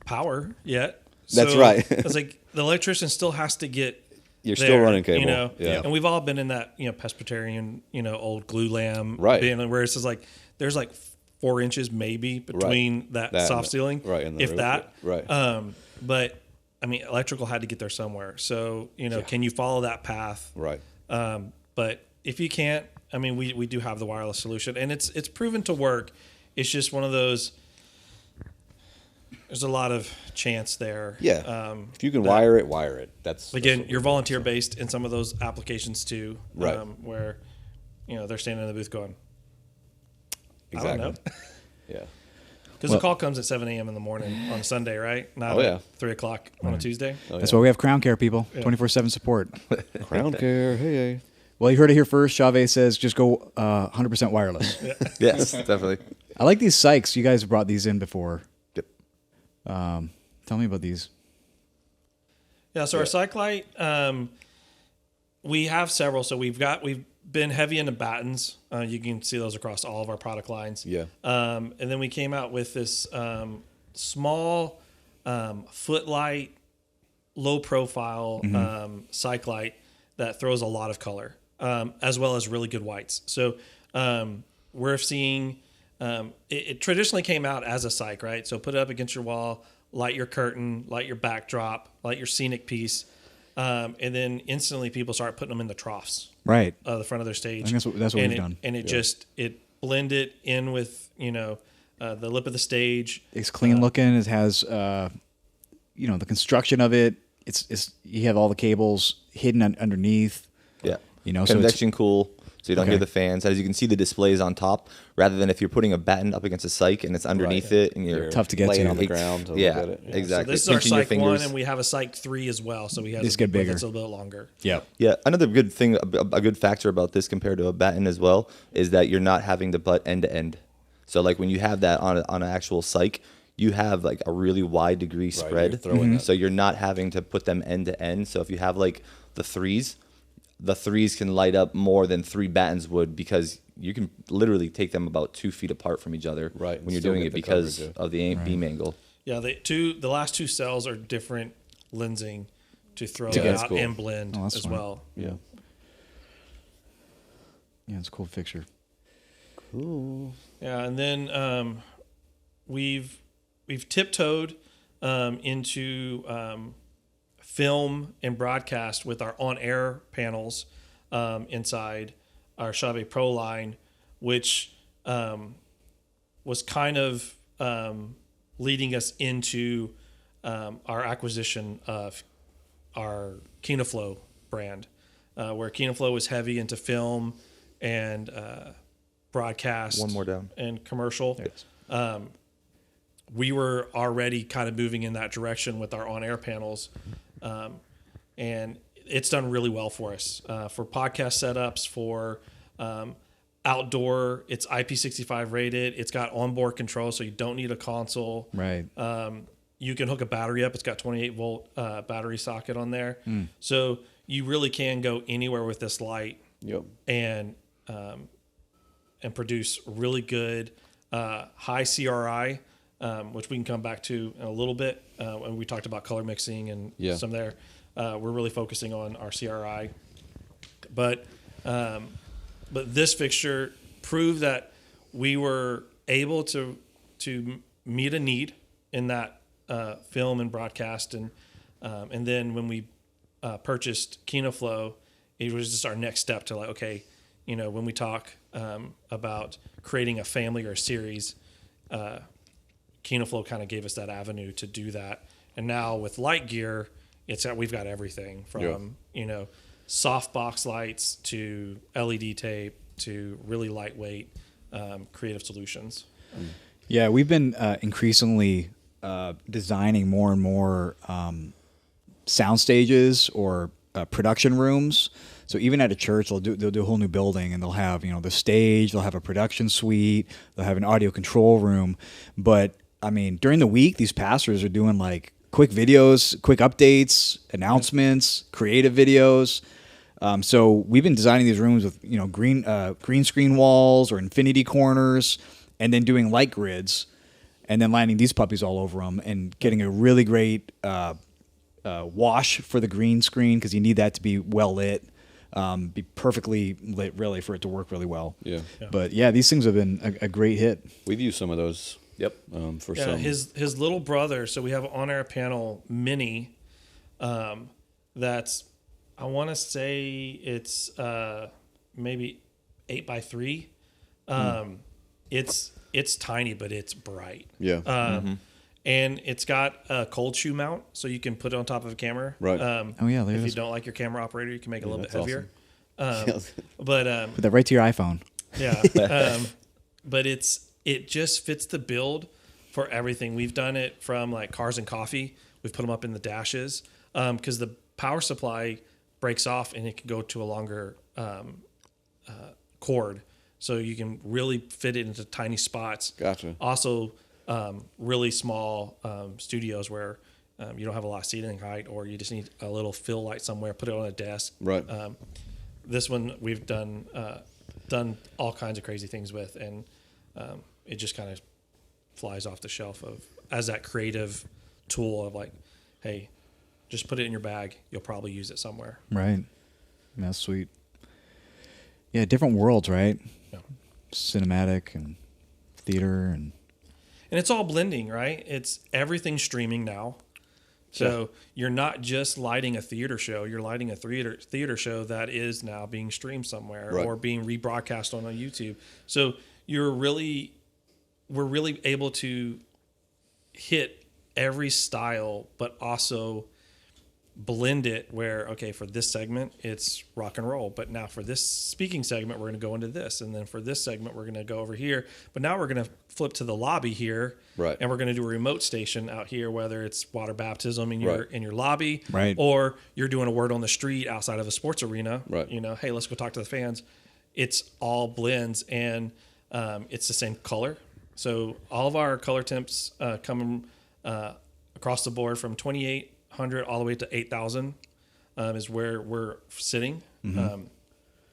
power yet. That's right. It's like the electrician still has to get. You're there, still running cable. Yeah. And we've all been in that, Presbyterian, old glue lamb, Right. Where it's just like there's like 4 inches maybe between that soft ceiling, right, and the if roof, that, right. But I mean, electrical had to get there somewhere. So can you follow that path? Right. But if you can't, I mean, we do have the wireless solution, and it's proven to work. It's just one of those. There's a lot of chance there. Yeah. If you can wire it. That's you're volunteer based in some of those applications too, right? Where they're standing in the booth going, Exactly. I don't know. Yeah. Because the call comes at 7 a.m. in the morning on a Sunday, right? Not at 3 o'clock on a Tuesday. That's why we have Crown Care, people. 24/7 support. Crown Care. Hey. Well, you heard it here first. Chauvet says just go 100% wireless. Yes, definitely. I like these Sykes. You guys have brought these in before. Yep. Tell me about these. Yeah, so our cyc light, we have several. So we've been heavy into battens. You can see those across all of our product lines. Yeah. And then we came out with this small footlight, low profile cyc light that throws a lot of color, as well as really good whites. So we're seeing it traditionally came out as a cyc, right? So put it up against your wall, light your curtain, light your backdrop, light your scenic piece. And then instantly people start putting them in the troughs, Right. the front of their stage. I think that's what we've done. And it blended in with, the lip of the stage. It's clean looking. It has, the construction of it. It's you have all the cables hidden underneath. Yeah. So Convection cool, so you don't Okay. hear the fans. As you can see, the displays on top, rather than if you're putting a batten up against a cyc and it's underneath it and you're Tough to get laying to. on the ground to Yeah, look at it. exactly. So this is our Pinching your cyc 1, fingers. and we have a cyc 3 as well. So we have These get bigger. It's a little bit longer. Yeah. Yeah, another good thing, a good factor about this compared to a batten as well, is that you're not having to butt end to end. So like when you have that on an actual cyc, you have like a really wide degree spread. you're throwing So you're not having to put them end to end. So if you have like the threes can light up more than 3 battens would, because you can literally take them about 2 feet apart from each other Right, when you're still doing get it the because coverage, of the beam angle. Yeah, the last 2 cells are different lensing. to throw Yeah, that's out cool. and blend Oh, that's as smart. well. Yeah. Yeah, it's a cool fixture. Cool. Yeah, and then we've tiptoed into film and broadcast with our on-air panels inside our Chauvet Pro line, which was kind of leading us into our acquisition of our KinoFlow brand, where KinoFlow was heavy into film and broadcast. One more down. And commercial. Yes. We were already kind of moving in that direction with our on-air panels, and it's done really well for us for podcast setups, for outdoor. It's IP65 rated. It's got onboard control, so you don't need a console. Right. You can hook a battery up. It's got 28-volt battery socket on there, so you really can go anywhere with this light Yep. and produce really good high CRI, which we can come back to in a little bit when we talked about color mixing and some there. We're really focusing on our CRI, but this fixture proved that we were able to meet a need in that film and broadcast, and then when we purchased KinoFlow, it was just our next step to like, okay, you know, when we talk about creating a family or a series, KinoFlow kind of gave us that avenue to do that. And now with light gear, it's that we've got everything from you know, soft box lights to LED tape to really lightweight creative solutions. Yeah, we've been increasingly designing more and more sound stages or production rooms. So even at a church, they'll do a whole new building, and they'll have, you know, the stage, they'll have a production suite, they'll have an audio control room. But I mean, during the week, these pastors are doing like quick videos, quick updates, announcements, creative videos. So we've been designing these rooms with, you know, green screen walls or infinity corners, and then doing light grids, and then lining these puppies all over them, and getting a really great wash for the green screen, because you need that to be well lit, be perfectly lit, really, for it to work really well. Yeah. But yeah, these things have been a great hit. We've used some of those. Yep. For Yeah, some. his little brother. So we have an on-air panel mini. That's, I want to say it's maybe 8x3. It's tiny, but it's bright. Yeah. And it's got a cold shoe mount, so you can put it on top of a camera. Right. Oh yeah, there If it you is. don't like your camera operator, you can make it a little bit that's heavier. awesome. But Put that right to your iPhone. yeah, but it just fits the build for everything. We've done it from like cars and coffee. We've put them up in the dashes because the power supply breaks off and it can go to a longer cord, so you can really fit it into tiny spots. Gotcha. Also, really small studios where you don't have a lot of ceiling height, or you just need a little fill light somewhere. Put it on a desk. Right. This one we've done all kinds of crazy things with, and it just kind of flies off the shelf as that creative tool of like, hey, just put it in your bag. You'll probably use it somewhere. Right. That's sweet. Yeah, different worlds, right? Yeah. Cinematic and theater and And it's all blending, right? It's everything streaming now. So you're not just lighting a theater show. You're lighting a theater show that is now being streamed somewhere Right. or being rebroadcast on a YouTube. So we're really able to hit every style, but also blend it where, okay, for this segment, it's rock and roll. But now for this speaking segment, we're going to go into this. And then for this segment, we're going to go over here. But now we're going to flip to the lobby here. Right. And we're going to do a remote station out here, whether it's water baptism in your lobby, Right. or you're doing a word on the street outside of a sports arena. Right. You know, hey, let's go talk to the fans. It's all blends, and it's the same color. So all of our color temps come across the board from 2,800 all the way to 8,000 is where we're sitting. And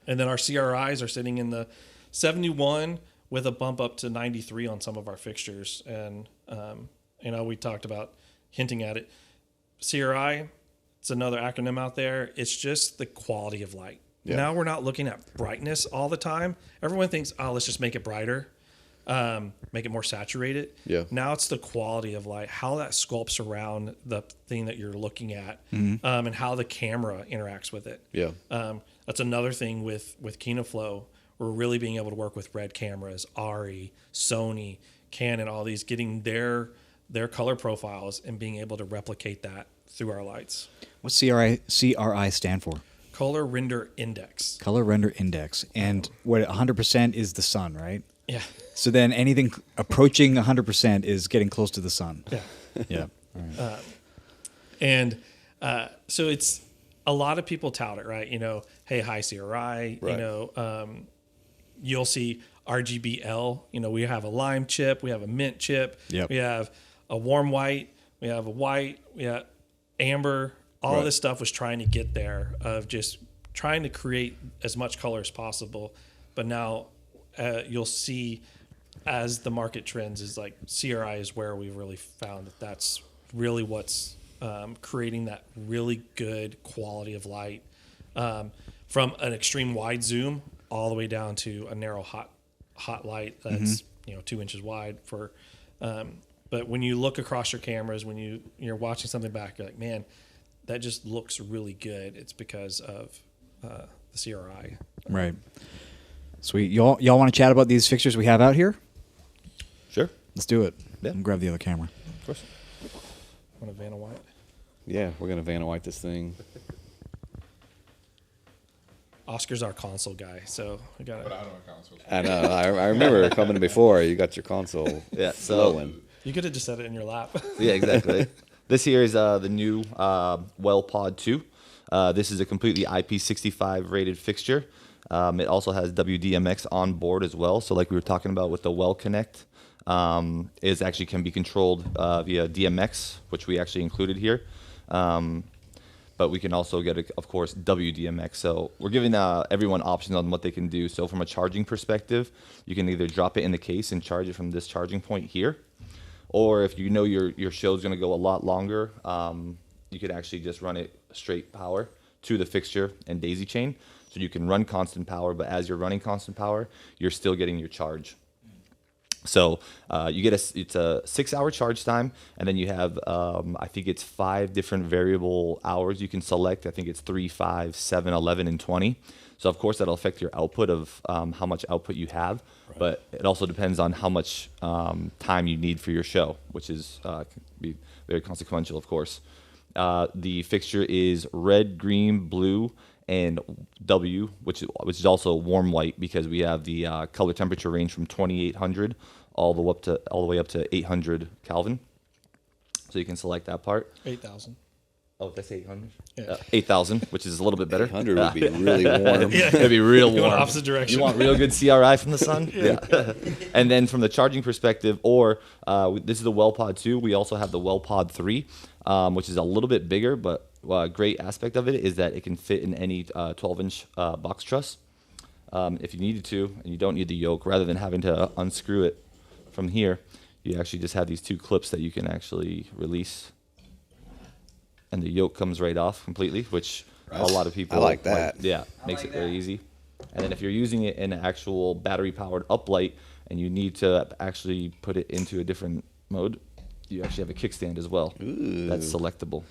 then our CRIs are sitting in the 71 with a bump up to 93 on some of our fixtures. And, you know, we talked about hinting at it. CRI, it's another acronym out there. It's just the quality of light. Yeah. Now we're not looking at brightness all the time. Everyone thinks, oh, let's just make it brighter, make it more saturated. Yeah. Now it's the quality of light, how that sculpts around the thing that you're looking at, Mm-hmm. and how the camera interacts with it. Yeah. That's another thing with KinoFlow. We're really being able to work with Red cameras, Arri, Sony, Canon, all these, getting their color profiles and being able to replicate that through our lights. What's CRI stand for? Color Render Index. Color Render Index. And what 100% is the sun, right? Yeah. So then anything approaching 100% is getting close to the sun. Yeah. Yeah. All right. And so it's a lot of people tout it, right? You know, hey, high CRI, Right. you know, you'll see RGBL. You know, we have a lime chip, we have a mint chip, Yep. we have a warm white, we have a white, we have amber. All Right. this stuff was trying to get there, of just trying to create as much color as possible. But now you'll see, as the market trends, is like CRI is where we've really found that that's really what's creating that really good quality of light, from an extreme wide zoom all the way down to a narrow hot light that's 2 inches wide for. But when you look across your cameras, when you're watching something back, you're like, man, that just looks really good. It's because of the CRI. Right. Sweet. Y'all want to chat about these fixtures we have out here? Sure. Let's do it. Yeah. And grab the other camera. Of course. Want a Vanna White? Yeah, we're gonna Vanna White this thing. Oscar's our console guy, so we got But to. I don't have consoles. I know. I remember coming before. You got your console. Yeah, so- flowing. You could have just said it in your lap. Yeah, exactly. This here is the new Well Pod 2. This is a completely IP65 rated fixture. It also has WDMX on board as well. So like we were talking about with the Well Connect, is actually can be controlled via DMX, which we actually included here. But we can also get, of course, WDMX. So we're giving everyone options on what they can do. So from a charging perspective, you can either drop it in the case and charge it from this charging point here. Or if you know your show's going to go a lot longer, you could actually just run it straight power to the fixture and daisy chain. So you can run constant power, but as you're running constant power, you're still getting your charge. So you get it's a 6-hour charge time, and then you have I think it's 5 different variable hours you can select. I think it's 3, 5, 7, 11, and 20. So of course that'll affect your output of how much output you have, but it also depends on how much time you need for your show, which is can be very consequential, of course. The fixture is red, green, blue, and W, which is also warm white, because we have the color temperature range from 2800 all the way up to 800 Kelvin. So you can select that part. 8,000. Oh, that's 800. Yeah. 8,000, which is a little bit better. 100 would be really warm. It'd be real You warm. want opposite direction. You want real good CRI from the sun? Yeah. And then from the charging perspective, or this is the Well Pod 2. We also have the Well Pod 3, which is a little bit bigger, but great aspect of it is that it can fit in any 12-inch box truss if you needed to, and you don't need the yoke. Rather than having to unscrew it from here, you actually just have these 2 clips that you can actually release, and the yoke comes right off completely, which a lot of people I like that. makes it very easy. And then if you're using it in an actual battery-powered uplight and you need to actually put it into a different mode, you actually have a kickstand as well. That's selectable.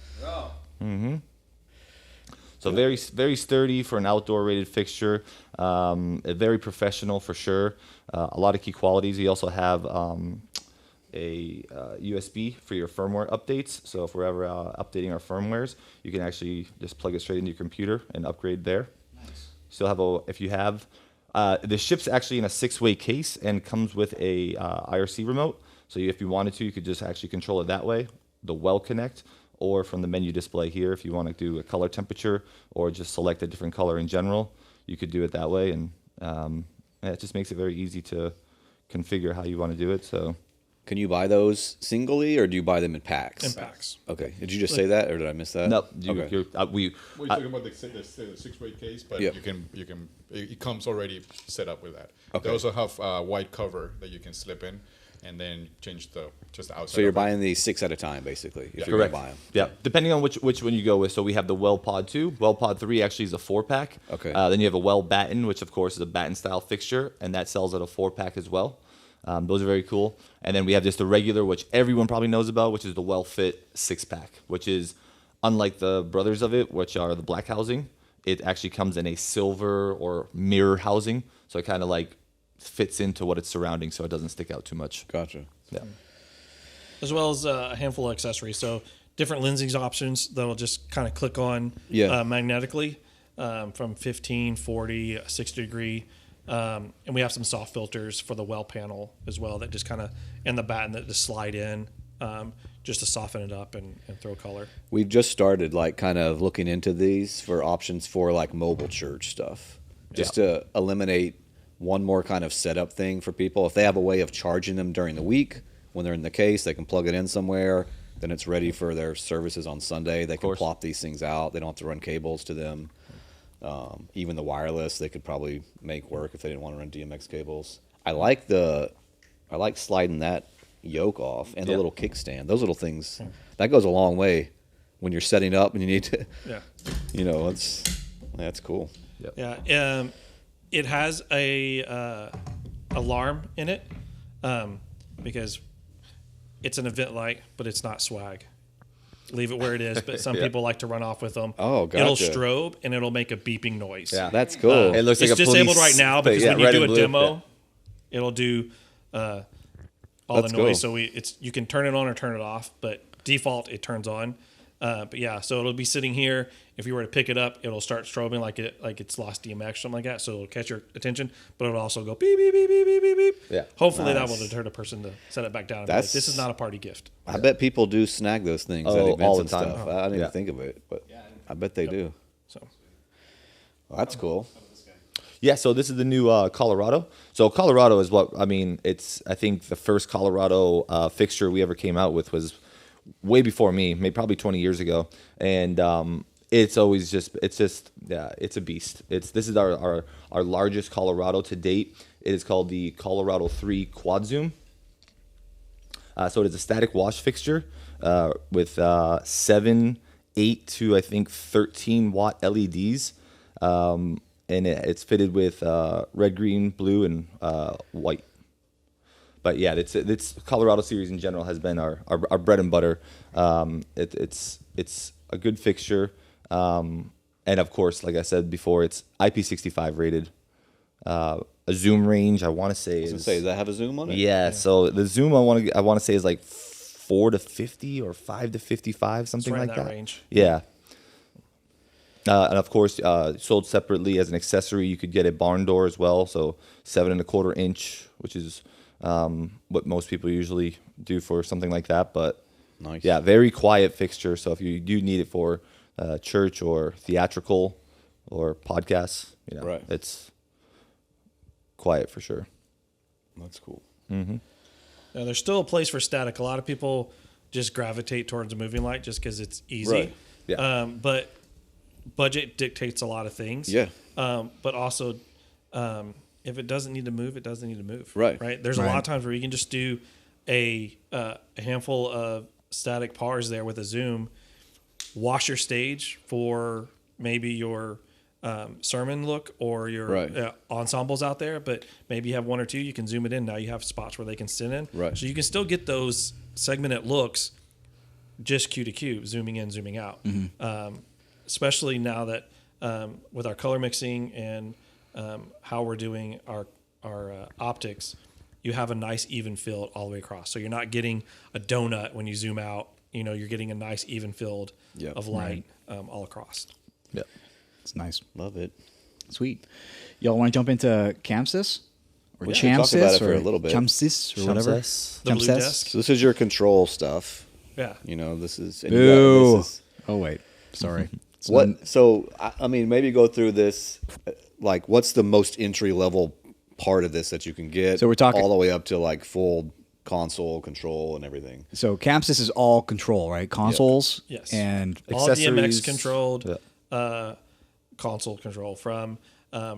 So very, very sturdy for an outdoor rated fixture. Very professional for sure. A lot of key qualities. You also have a USB for your firmware updates. So if we're ever updating our firmwares, you can actually just plug it straight into your computer and upgrade there. Nice. Still have if you have, the ship's actually in a 6-way case and comes with a IRC remote. So if you wanted to, you could just actually control it that way, the Well Connect, or from the menu display here. If you want to do a color temperature or just select a different color in general, you could do it that way. And it just makes it very easy to configure how you want to do it. So, Can you buy those singly, or do you buy them in packs? In packs. Okay. Did you just say that, or did I miss that? no, Okay. We're talking about the 6-way case, but Yep. it comes already set up with that. Okay. They also have a white cover that you can slip in. and then change just the outside. So you're of it. buying these 6 at a time, basically. If you're Correct. gonna buy them. Yeah, depending on which one you go with. So we have the Well Pod 2. Well Pod 3 actually is a 4-pack. Okay. Then you have a Well Batten, which of course is a batten style fixture, and that sells at a 4-pack as well. Those are very cool. And then we have just the regular, which everyone probably knows about, which is the Well Fit 6-pack, which is unlike the brothers of it, which are the black housing. It actually comes in a silver or mirror housing, so it kind of like fits into what it's surrounding, so it doesn't stick out too much. Gotcha. Yeah. As well as a handful of accessories. So different lensing options that'll just kind of click on magnetically from 15, 40, 60 degree. And we have some soft filters for the well panel as well that just kind of, and the batten that just slide in just to soften it up and throw color. We've just started like kind of looking into these for options for like mobile church stuff, just to eliminate one more kind of setup thing for people. If they have a way of charging them during the week, when they're in the case, they can plug it in somewhere. Then it's ready for their services on Sunday. They can plop these things out. They don't have to run cables to them. Even the wireless, they could probably make work if they didn't want to run DMX cables. I like sliding that yoke off and the little kickstand. Those little things, that goes a long way when you're setting up and you need to. Yeah. You know, that's cool. Yep. Yeah. It has a alarm in it because it's an event light, but it's not swag. Leave it where it is, but some people like to run off with them. Oh, gotcha. It'll strobe and it'll make a beeping noise. Yeah. That's cool. It looks like It's a disabled police right now because thing. when you Red do a and blue. demo, it'll do all That's the noise. cool. So you can turn it on or turn it off, but default it turns on. But yeah, so it'll be sitting here. If you were to pick it up, it'll start strobing like it's lost DMX, something like that. So it'll catch your attention, but it'll also go beep beep beep beep beep beep beep. Yeah. Hopefully that will Nice. deter the person to set it back down. And be like, That's- this is not a party gift. I bet people do snag those things at Oh, events all the and time. stuff. I didn't Yeah. even think of it, but I bet they do. So Well, that's cool. Yeah, so this is the new Colorado. So Colorado is what, I mean, I think the first Colorado fixture we ever came out with was way before me, maybe probably 20 years ago. And it's a beast. This is our largest Colorado to date. It is called the Colorado 3 Quad Zoom. So it is a static wash fixture with 7, 8 to I think 13 watt LEDs. And it's fitted with red, green, blue, and white. But yeah, it's Colorado series in general has been our bread and butter. It's a good fixture, and of course, like I said before, it's IP65 rated. A zoom range, I want to say, Does that have a zoom on it? yeah. So the zoom I want to say is like 4 to 50 or 5 to 55, something right in like that that. range. Yeah. And of course, sold separately as an accessory. You could get a barn door as well, so 7 1/4 inch, which is what most people usually do for something like that. But Nice. yeah, very quiet fixture. So if you do need it for church or theatrical or podcasts, Right. it's quiet for sure. That's cool. Now, there's still a place for static. A lot of people just gravitate towards a moving light just because it's easy. Right. Yeah. But budget dictates a lot of things. Yeah. But also, if it doesn't need to move, it doesn't need to move. Right. Right. There's a lot of times where you can just do a handful of static pars there with a zoom, wash your stage for maybe your sermon look or your Right. ensembles out there, but maybe you have 1 or 2, you can zoom it in. Now you have spots where they can sit in. Right. So you can still get those segmented looks just cue to cue, zooming in, zooming out. Especially now that with our color mixing and how we're doing our optics, you have a nice even fill all the way across. So you're not getting a donut when you zoom out. You're getting a nice even filled Yep. of light all across. Yeah. It's nice. Love it. Sweet. Y'all want to jump into Camsys? Or We should talk about it for a little bit. Camsys or whatever. Camsys. The blue Camsys? desk. So this is your control stuff. Yeah. This is. And Boo. this is Oh, wait. Sorry. It's what? not- So I mean, maybe go through this. Like, what's the most entry level part of this that you can get? So we're talking- all the way up to like full console control and everything. So Camsys is all control, right? Consoles. Yes. And All DMX Accessories. controlled console control from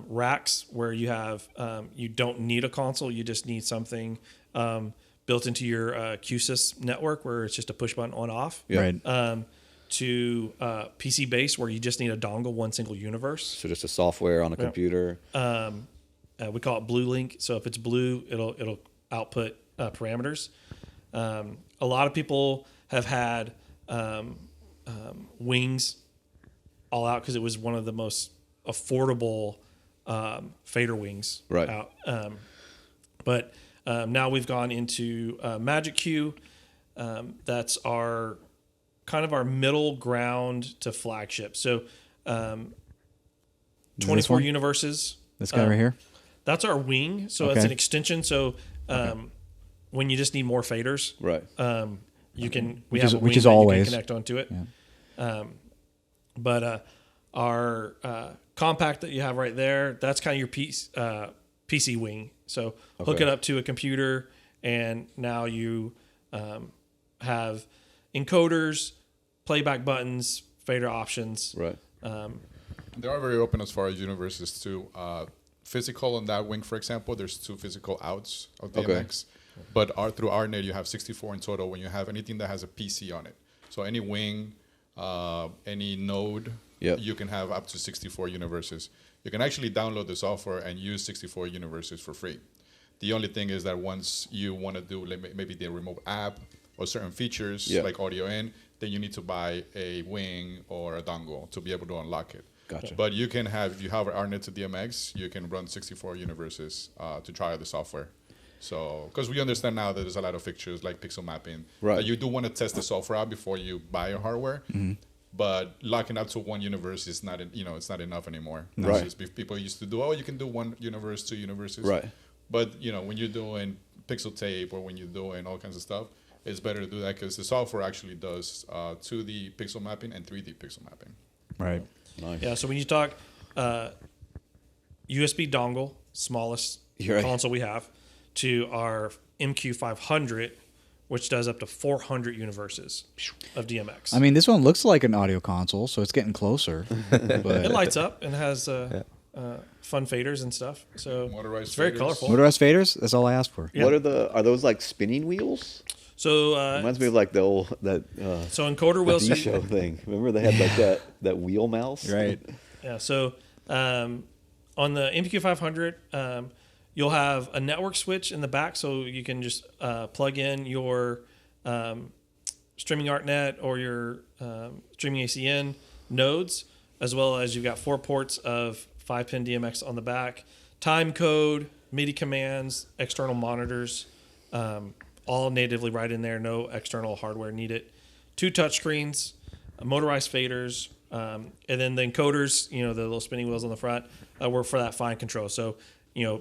racks where you have you don't need a console, you just need something built into your QSys network where it's just a push button on off. Yeah. Right. To PC based where you just need a dongle, one single universe. So just a software on a computer. We call it Blue Link. So if it's blue, it'll output parameters. A lot of people have had wings all out because it was one of the most affordable fader wings Right. out. But now we've gone into Magic Q. That's our kind of our middle ground to flagship. So 24 one? universes. This guy right here. That's our wing. So Okay. it's an extension. So when you just need more faders, Right. you can Which have is- a which wing is that always. you can connect onto it. But our compact that you have right there, that's kind of your PC wing. So hook Okay. it up to a computer, and now you have encoders, playback buttons, fader options. Right. They are very open as far as universes too. Physical on that wing, for example, there's 2 physical outs of DMX. But through RNet, you have 64 in total when you have anything that has a PC on it. So any wing, any node, Yep. you can have up to 64 universes. You can actually download the software and use 64 universes for free. The only thing is that once you want to do maybe the remote app or certain features Yeah. like audio in, then you need to buy a wing or a dongle to be able to unlock it. Gotcha. But you can have, if you have RNet to DMX, you can run 64 universes to try the software. So, because we understand now that there's a lot of fixtures like pixel mapping. Right. That you do want to test the software out before you buy your hardware. But locking up to one universe is not, it's not enough anymore. Right. It's just people used to do, you can do one universe, 2 universes. Right. But, when you're doing pixel tape or when you're doing all kinds of stuff, it's better to do that because the software actually does 2D pixel mapping and 3D pixel mapping. Right. Nice. Yeah. So when you talk USB dongle, smallest You're right. console we have, to our MQ500, which does up to 400 universes of DMX. I mean, this one looks like an audio console, so it's getting closer. it But lights up and has fun faders and stuff. So Motorized it's very faders. colorful. motorized faders, that's all I asked for. Yeah. What are those like spinning wheels? So Reminds me of like the old so encoder wheels. D show thing. Remember they had like that wheel mouse? Right. Yeah. So on the MQ500, you'll have a network switch in the back, so you can just plug in your streaming ArtNet or your streaming ACN nodes, as well as you've got 4 ports of 5-pin DMX on the back, time code, MIDI commands, external monitors, all natively right in there. No external hardware needed. 2 touchscreens, motorized faders, and then the encoders, the little spinning wheels on the front, were for that fine control. So,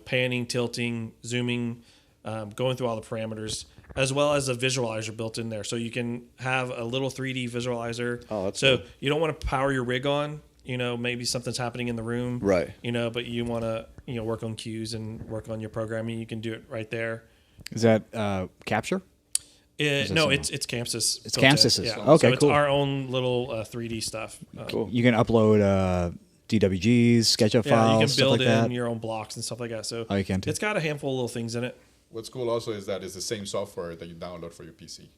panning, tilting, zooming, going through all the parameters, as well as a visualizer built in there. So you can have a little 3D visualizer. Oh, that's so cool. you don't want to power your rig on, maybe something's happening in the room. Right. But you want to, work on cues and work on your programming. You can do it right there. Is that capture? No, somehow? it's Camsys. It's built in. Camsys. Yeah. Okay, so it's cool. our own little 3D stuff. Cool. You can upload DWGs, SketchUp Yeah, files, you can stuff build like that. in your own blocks and stuff like that. So Oh, you can too. it's got a handful of little things in it. What's cool also is that it's the same software that you download for your PC.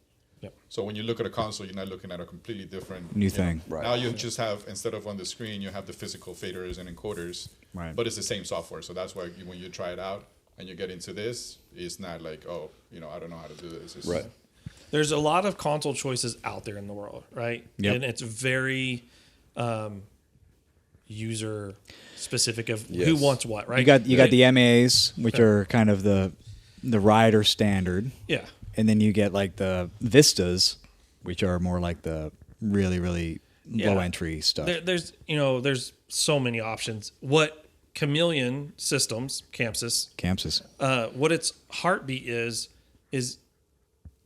Yep. So when you look at a console, you're not looking at a completely different New you know, thing. Right. Now you just have, instead of on the screen, you have the physical faders and encoders. Right. But it's the same software. So that's why when you try it out and you get into this, it's not like, I don't know how to do this. It's, Right. There's a lot of console choices out there in the world, right? Yep. And it's very user specific of Yes. who wants what, right? You got the MAs, which are kind of the rider standard, yeah. and then you get like the Vistas, which are more like the really low entry stuff. There's so many options. What Chameleon Systems, Camsys. what its heartbeat is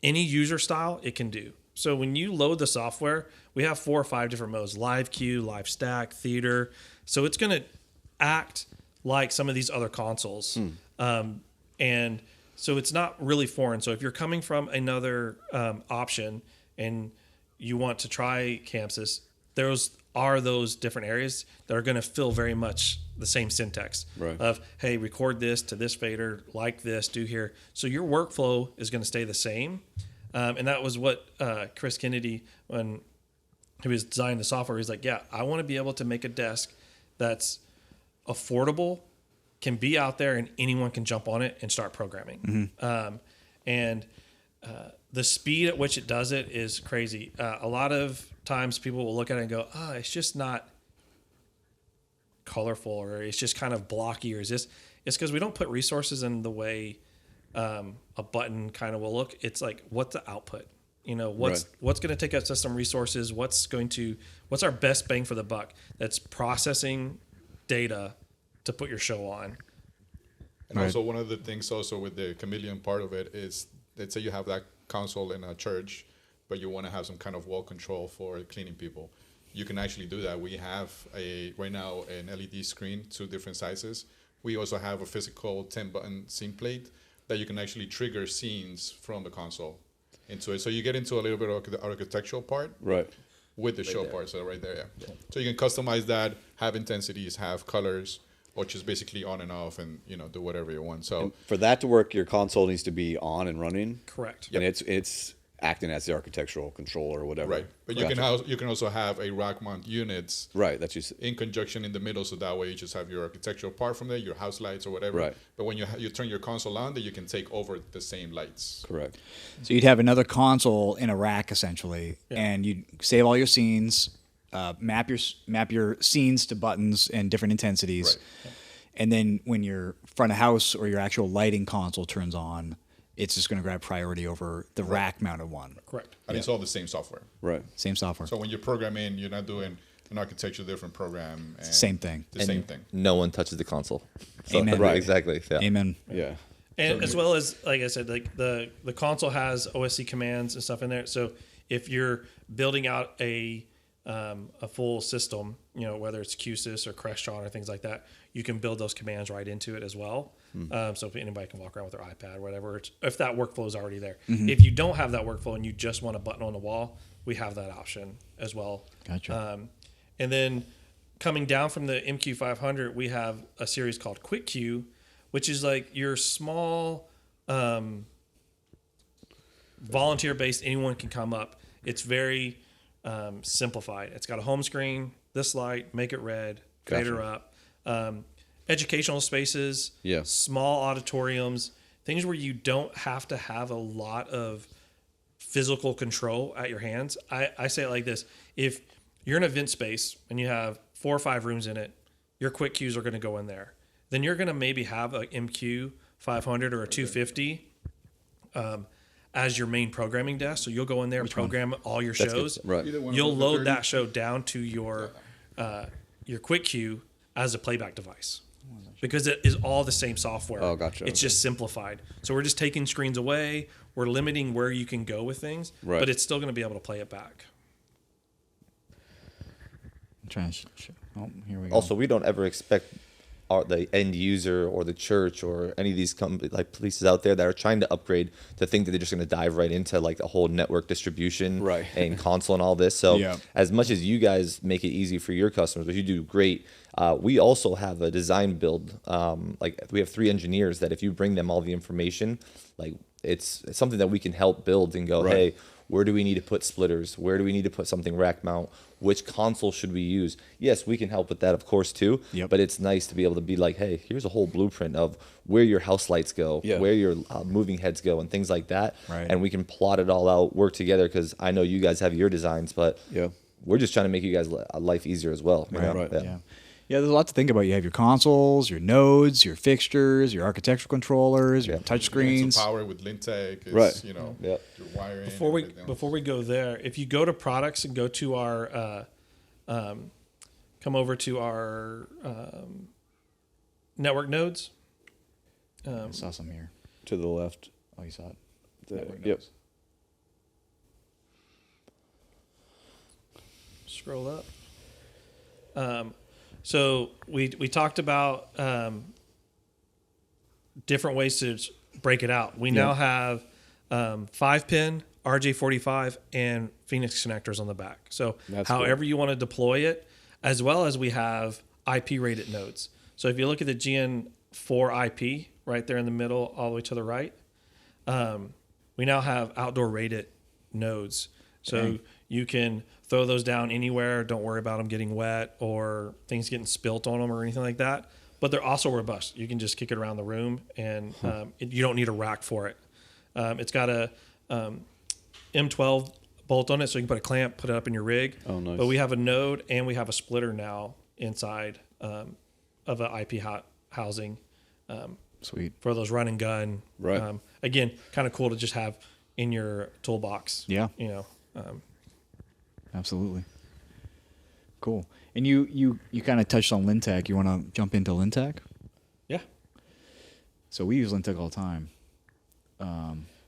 any user style it can do. So when you load the software, we have 4 or 5 different modes: live queue, live stack, theater. So it's going to act like some of these other consoles. And so it's not really foreign. So if you're coming from another option and you want to try Camsys, there's are those different areas that are going to feel very much the same syntax Right. of, hey, record this to this fader, like this, do here. So your workflow is going to stay the same. And that was what Chris Kennedy, when he was designing the software, he's like, yeah, I want to be able to make a desk that's affordable, can be out there, and anyone can jump on it and start programming. And the speed at which it does it is crazy. A lot of times people will look at it and go, oh, it's just not colorful, or it's just kind of blocky, or is this? It's because we don't put resources in the way a button kind of will look. It's like, what's the output? You know, what's going to take up system resources? What's our best bang for the buck? That's processing data to put your show on. And also one of the things also with the chameleon part of it is, let's say you have that console in a church, but you want to have some kind of wall control for cleaning people. You can actually do that. We have right now an LED screen, 2 different sizes. We also have a physical 10-button scene plate that you can actually trigger scenes from the console into it. So you get into a little bit of the architectural part Right. with the show part. So right there, yeah. So you can customize that, have intensities, have colors, or just basically on and off, and do whatever you want. So For that to work, your console needs to be on and running. Correct. And it's acting as the architectural controller or whatever. right, but you can also have a rack mount units. Right. That's just In conjunction in the middle, so that way you just have your architectural part from there, your house lights or whatever. Right. But when you turn your console on, then you can take over the same lights. correct. So you'd have another console in a rack essentially, and you'd save all your scenes, map your scenes to buttons and different intensities, Right. and then when your front of house or your actual lighting console turns on, it's just going to grab priority over the rack mounted one. Correct. And it's all the same software. Right. Same software. So when you're programming, you're not doing an architecture different program. And Same thing. The same thing. No one touches the console. So, Amen. Right. Exactly. Yeah. Amen. Yeah. And as well as, like I said, like the console has OSC commands and stuff in there. So if you're building out a full system, whether it's QSys or Crestron or things like that, you can build those commands right into it as well. So if anybody can walk around with their iPad or whatever, if that workflow is already there. If you don't have that workflow and you just want a button on the wall, we have that option as well. Gotcha. And then coming down from the MQ500, we have a series called Quick Queue, which is like your small volunteer-based, anyone can come up. It's very simplified. It's got a home screen, this light, make it red, fader up. Educational spaces, small auditoriums, things where you don't have to have a lot of physical control at your hands. I say it like this. If you're in an event space and you have 4 or 5 rooms in it, your quick queues are going to go in there. Then you're going to maybe have a MQ 500 or a 250 as your main programming desk. So you'll go in there and program all your shows. Right. You'll load that show down to your quick queue as a playback device. Because it is all the same software. Oh, gotcha. It's just simplified. So we're just taking screens away. We're limiting where you can go with things, but it's still going to be able to play it back. I'm trying to oh, here we go. Also, we don't ever expect the end user or the church or any of these like places out there that are trying to upgrade to think that they're just going to dive right into like the whole network distribution and console and all this. So as much as you guys make it easy for your customers, which you do great, we also have a design build. Like we have 3 engineers that if you bring them all the information, like it's something that we can help build and go, hey, where do we need to put splitters? Where do we need to put something rack mount? Which console should we use? Yes, we can help with that, of course, too. But it's nice to be able to be like, hey, here's a whole blueprint of where your house lights go, where your moving heads go, and things like that. And we can plot it all out, work together, because I know you guys have your designs, but we're just trying to make you guys life easier as well. You know? Yeah, there's a lot to think about. You have your consoles, your nodes, your fixtures, your architectural controllers, your touch screens. Power with Lintec, your wiring. Before we go there, if you go to products and go to our come over to our network nodes. I saw some here. To the left. Oh, you saw it. Yep. Scroll up. So we talked about different ways to break it out. We now have 5-pin RJ45, and Phoenix connectors on the back. So That's however cool. you want to deploy it, as well as we have IP rated nodes. So if you look at the GN4 IP right there in the middle, all the way to the right, we now have outdoor rated nodes. So you can throw those down anywhere. Don't worry about them getting wet or things getting spilt on them or anything like that. But they're also robust. You can just kick it around the room, and you don't need a rack for it. It's got a M12 bolt on it, so you can put a clamp, put it up in your rig. Oh, nice. But we have a node and we have a splitter now inside of an IP housing Sweet. for those run and gun. Right. Again, kind of cool to just have in your toolbox. Yeah. You know. Absolutely. Cool. And you kind of touched on Lintec. You want to jump into Lintec? Yeah. So we use Lintec all the time.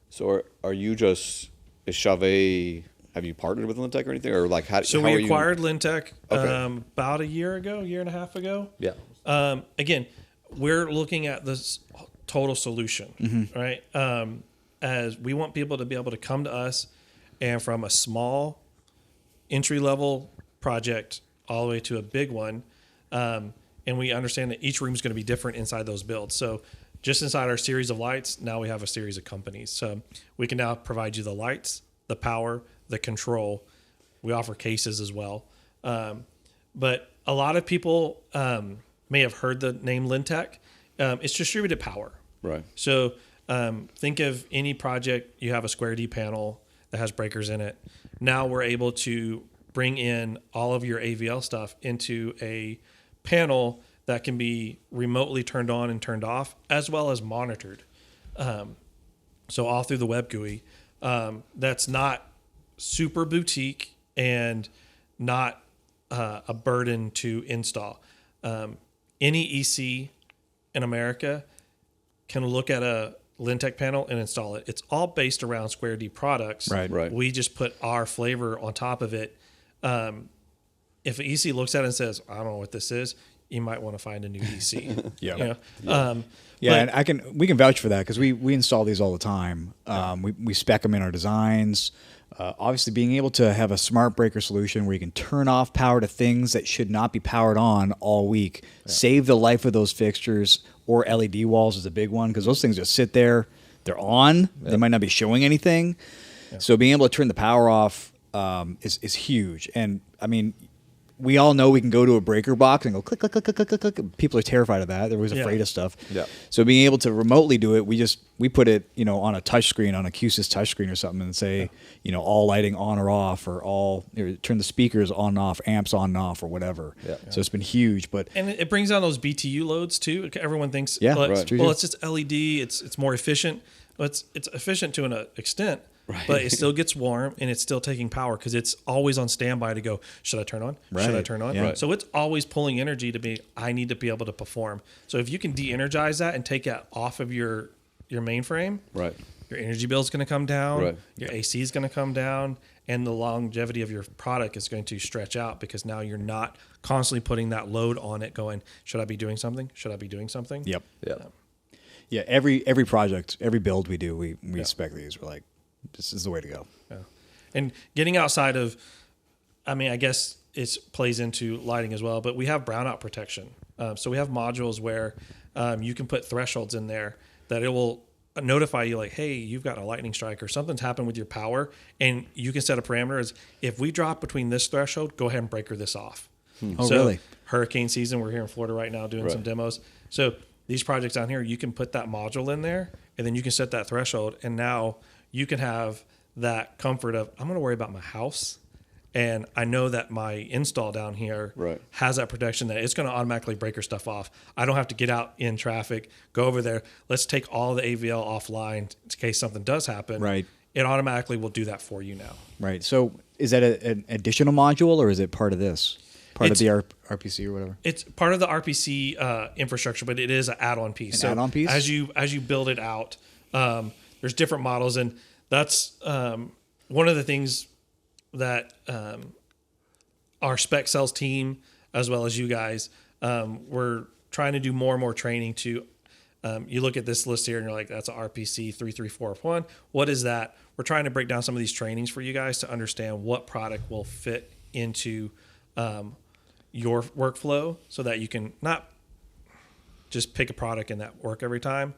So are you just is Chauvet? Have you partnered with Lintec or anything, or like how? So how we are you- acquired Lintec Okay. about a year and a half ago. Yeah. Again, we're looking at this total solution, right? As we want people to be able to come to us, and from a small entry level project all the way to a big one, and we understand that each room is going to be different inside those builds. So just inside our series of lights, now we have a series of companies. So we can now provide you the lights, the power, the control. We offer cases as well. But a lot of people may have heard the name Lintec. It's distributed power. Right. So think of any project, you have a square D panel that has breakers in it. Now we're able to bring in all of your AVL stuff into a panel that can be remotely turned on and turned off, as well as monitored. So all through the web GUI. That's not super boutique and not a burden to install. Any EC in America can look at a Lintec panel and install it. It's all based around Square D products. Right. Right. We just put our flavor on top of it. If an EC looks at it and says, I don't know what this is, you might want to find a new EC. Yeah. You know? Yeah, But- and we can vouch for that because we install these all the time. We spec them in our designs. Obviously, being able to have a smart breaker solution where you can turn off power to things that should not be powered on all week, save the life of those fixtures, or LED walls is a big one because those things just sit there. They're on. They might not be showing anything. So being able to turn the power off is huge. And I mean, we all know we can go to a breaker box and go click, click, click, click, click, click, click. People are terrified of that. They're always afraid of stuff. Yeah. So being able to remotely do it, we put it, on a touch screen, on a QSys touch screen or something, and say, all lighting on or off, or turn the speakers on and off, amps on and off, or whatever. Yeah. So it's been huge. But And it brings down those BTU loads too. Everyone thinks, Yeah, well, right. well, it's just LED. It's more efficient. Well, it's efficient to an extent, but it still gets warm and it's still taking power because it's always on standby to go. Should I turn on? Should I Right. turn on? Yeah. Right. So it's always pulling energy to be. I need to be able to perform. So if you can de-energize that and take that off of your mainframe, Right. your energy bill is going to come down. Right. Your AC is going to come down, and the longevity of your product is going to stretch out because now you're not constantly putting that load on it. Going, should I be doing something? Should I be doing something? yep. Yeah. Yeah, every project, every build we do, we spec these. We're like, this is the way to go. Yeah. And getting outside of, I guess it plays into lighting as well, but we have brownout protection. So we have modules where you can put thresholds in there that it will notify you like, hey, you've got a lightning strike or something's happened with your power. And you can set a parameter as if we drop between this threshold, go ahead and breaker this off. Oh, So really? hurricane season, we're here in Florida right now doing some demos. So these projects down here, you can put that module in there and then you can set that threshold. And now you can have that comfort of, I'm going to worry about my house. And I know that my install down here has that protection that it's going to automatically break your stuff off. I don't have to get out in traffic, go over there. Let's take all the AVL offline in case something does happen. Right. It automatically will do that for you now. Right. So is that an additional module or is it part of this? Part of the RPC or whatever? It's part of the RPC infrastructure, but it is an add-on piece. An add-on piece? As you build it out, there's different models, and that's one of the things that our spec sales team, as well as you guys, we're trying to do more and more training to You look at this list here and you're like, that's a RPC 334F1. What is that? We're trying to break down some of these trainings for you guys to understand what product will fit into your workflow so that you can not just pick a product and that work every time,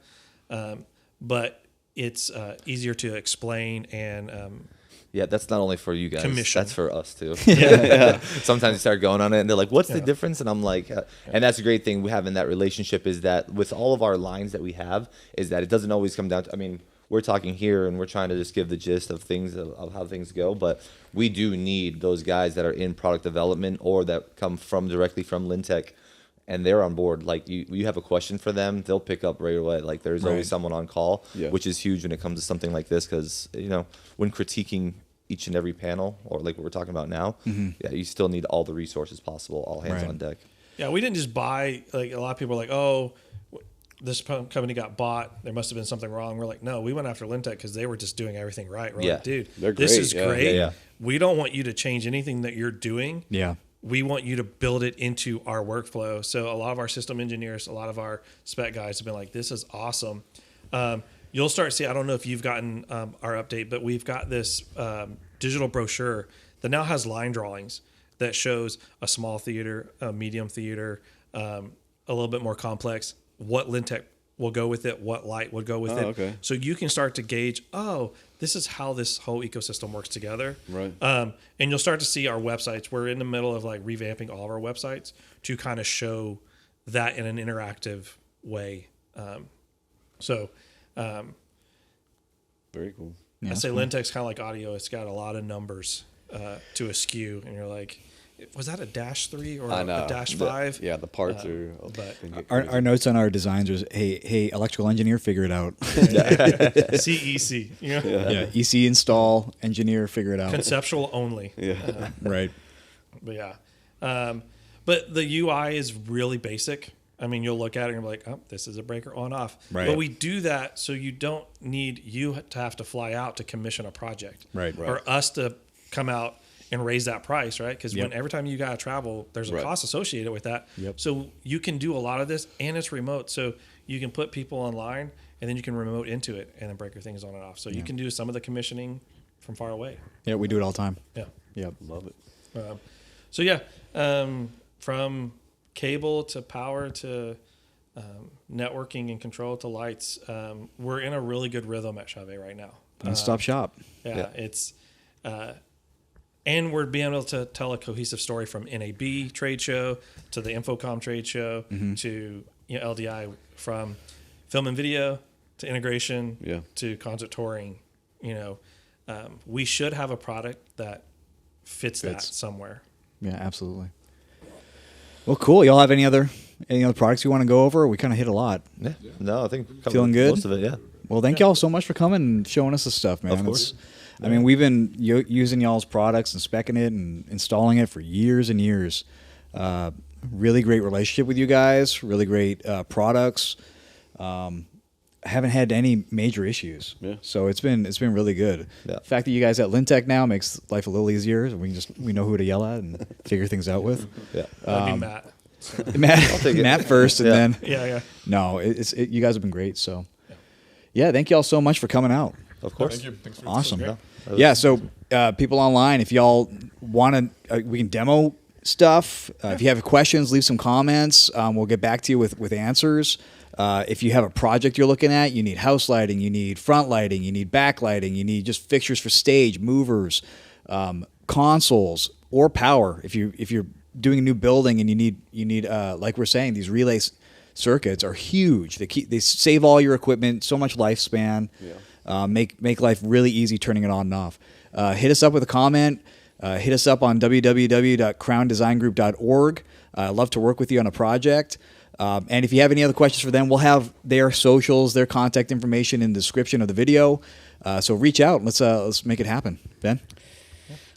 but it's easier to explain and Yeah, that's not only for you guys. Commission. That's for us too. Yeah. Sometimes you start going on it and they're like, what's the difference? And I'm like, and that's a great thing we have in that relationship is that with all of our lines that we have is that it doesn't always come down to, I mean, we're talking here and we're trying to just give the gist of things, of how things go. But we do need those guys that are in product development or that come directly from Lintech and they're on board. Like you have a question for them, they'll pick up right away. Like there's always someone on call, which is huge when it comes to something like this. Cause when critiquing each and every panel or like what we're talking about now, you still need all the resources possible, all hands on deck. Yeah, we didn't just buy, like a lot of people are like, oh, this company got bought. There must have been something wrong. We're like, no, we went after Lintech because they were just doing everything right. We're like, dude, this is great. Yeah. We don't want you to change anything that you're doing. Yeah. We want you to build it into our workflow. So a lot of our system engineers, a lot of our spec guys have been like, this is awesome. You'll start to see, I don't know if you've gotten our update, but we've got this digital brochure that now has line drawings that shows a small theater, a medium theater, a little bit more complex, what Lintech will go with it, what light would go with it. Okay. So you can start to gauge, this is how this whole ecosystem works together. Right. And you'll start to see our websites. We're in the middle of like revamping all of our websites to kind of show that in an interactive way. Very cool. I say Lintech's kind of like audio. It's got a lot of numbers to a SKU, and you're like, was that a -3 or a -5? The parts are. But Our notes on our designs is, hey, electrical engineer, figure it out. CEC, EC install, engineer, figure it out. conceptual only. Yeah. Right. But but the UI is really basic. I mean, you'll look at it and you're like, oh, this is a breaker on off. Right. But we do that so you don't need you to have to fly out to commission a project. Right. Or us to come out and raise that price, right? Because every time you got to travel, there's a cost associated with that. Yep. So you can do a lot of this, and it's remote. So you can put people online, and then you can remote into it, and then breaker things on and off. So you can do some of the commissioning from far away. Yeah, we do it all the time. Yeah. Yep. Love it. From cable to power to networking and control to lights, we're in a really good rhythm at Chauvet right now. One-stop shop. It's and we're being able to tell a cohesive story from NAB trade show to the Infocom trade show to LDI, from film and video to integration to concert touring. We should have a product that fits that somewhere. Yeah, absolutely. Well, cool. Y'all have any other products you want to go over? We kind of hit a lot. Yeah. No, I think Feeling good? most of it, yeah. Well, thank y'all so much for coming and showing us this stuff, man. Of course. I mean, we've been using y'all's products and specing it and installing it for years and years. Really great relationship with you guys. Really great products. Haven't had any major issues. Yeah. So it's been really good. Yeah. The fact that you guys at Lintech now makes life a little easier. We know who to yell at and figure things out with. Yeah. That'd be Matt. So. Matt first, and then yeah. No, you guys have been great. So yeah, thank y'all so much for coming out. Of course. Thank you. Thanks for Awesome. Yeah. So people online, if y'all want to, we can demo stuff. If you have questions, leave some comments. We'll get back to you with answers. If you have a project you're looking at, you need house lighting, you need front lighting, you need back lighting, you need just fixtures for stage, movers, consoles, or power. If you're doing a new building and you need like we're saying, these relay circuits are huge. They save all your equipment, so much lifespan. Yeah. Make life really easy turning it on and off. Hit us up with a comment. Hit us up on www.crowndesigngroup.org. I'd love to work with you on a project. And if you have any other questions for them, we'll have their socials, their contact information in the description of the video. So reach out. Let's make it happen. Ben?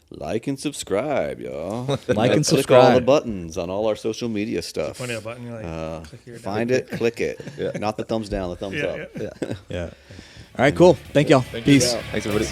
Like and subscribe, y'all. Like and Click subscribe. all the buttons on all our social media stuff. Find a button, you're like, click here. Find it, click it. Not the thumbs down, the thumbs up. Yeah. All right, cool. Thank y'all. Peace. Thanks, everybody.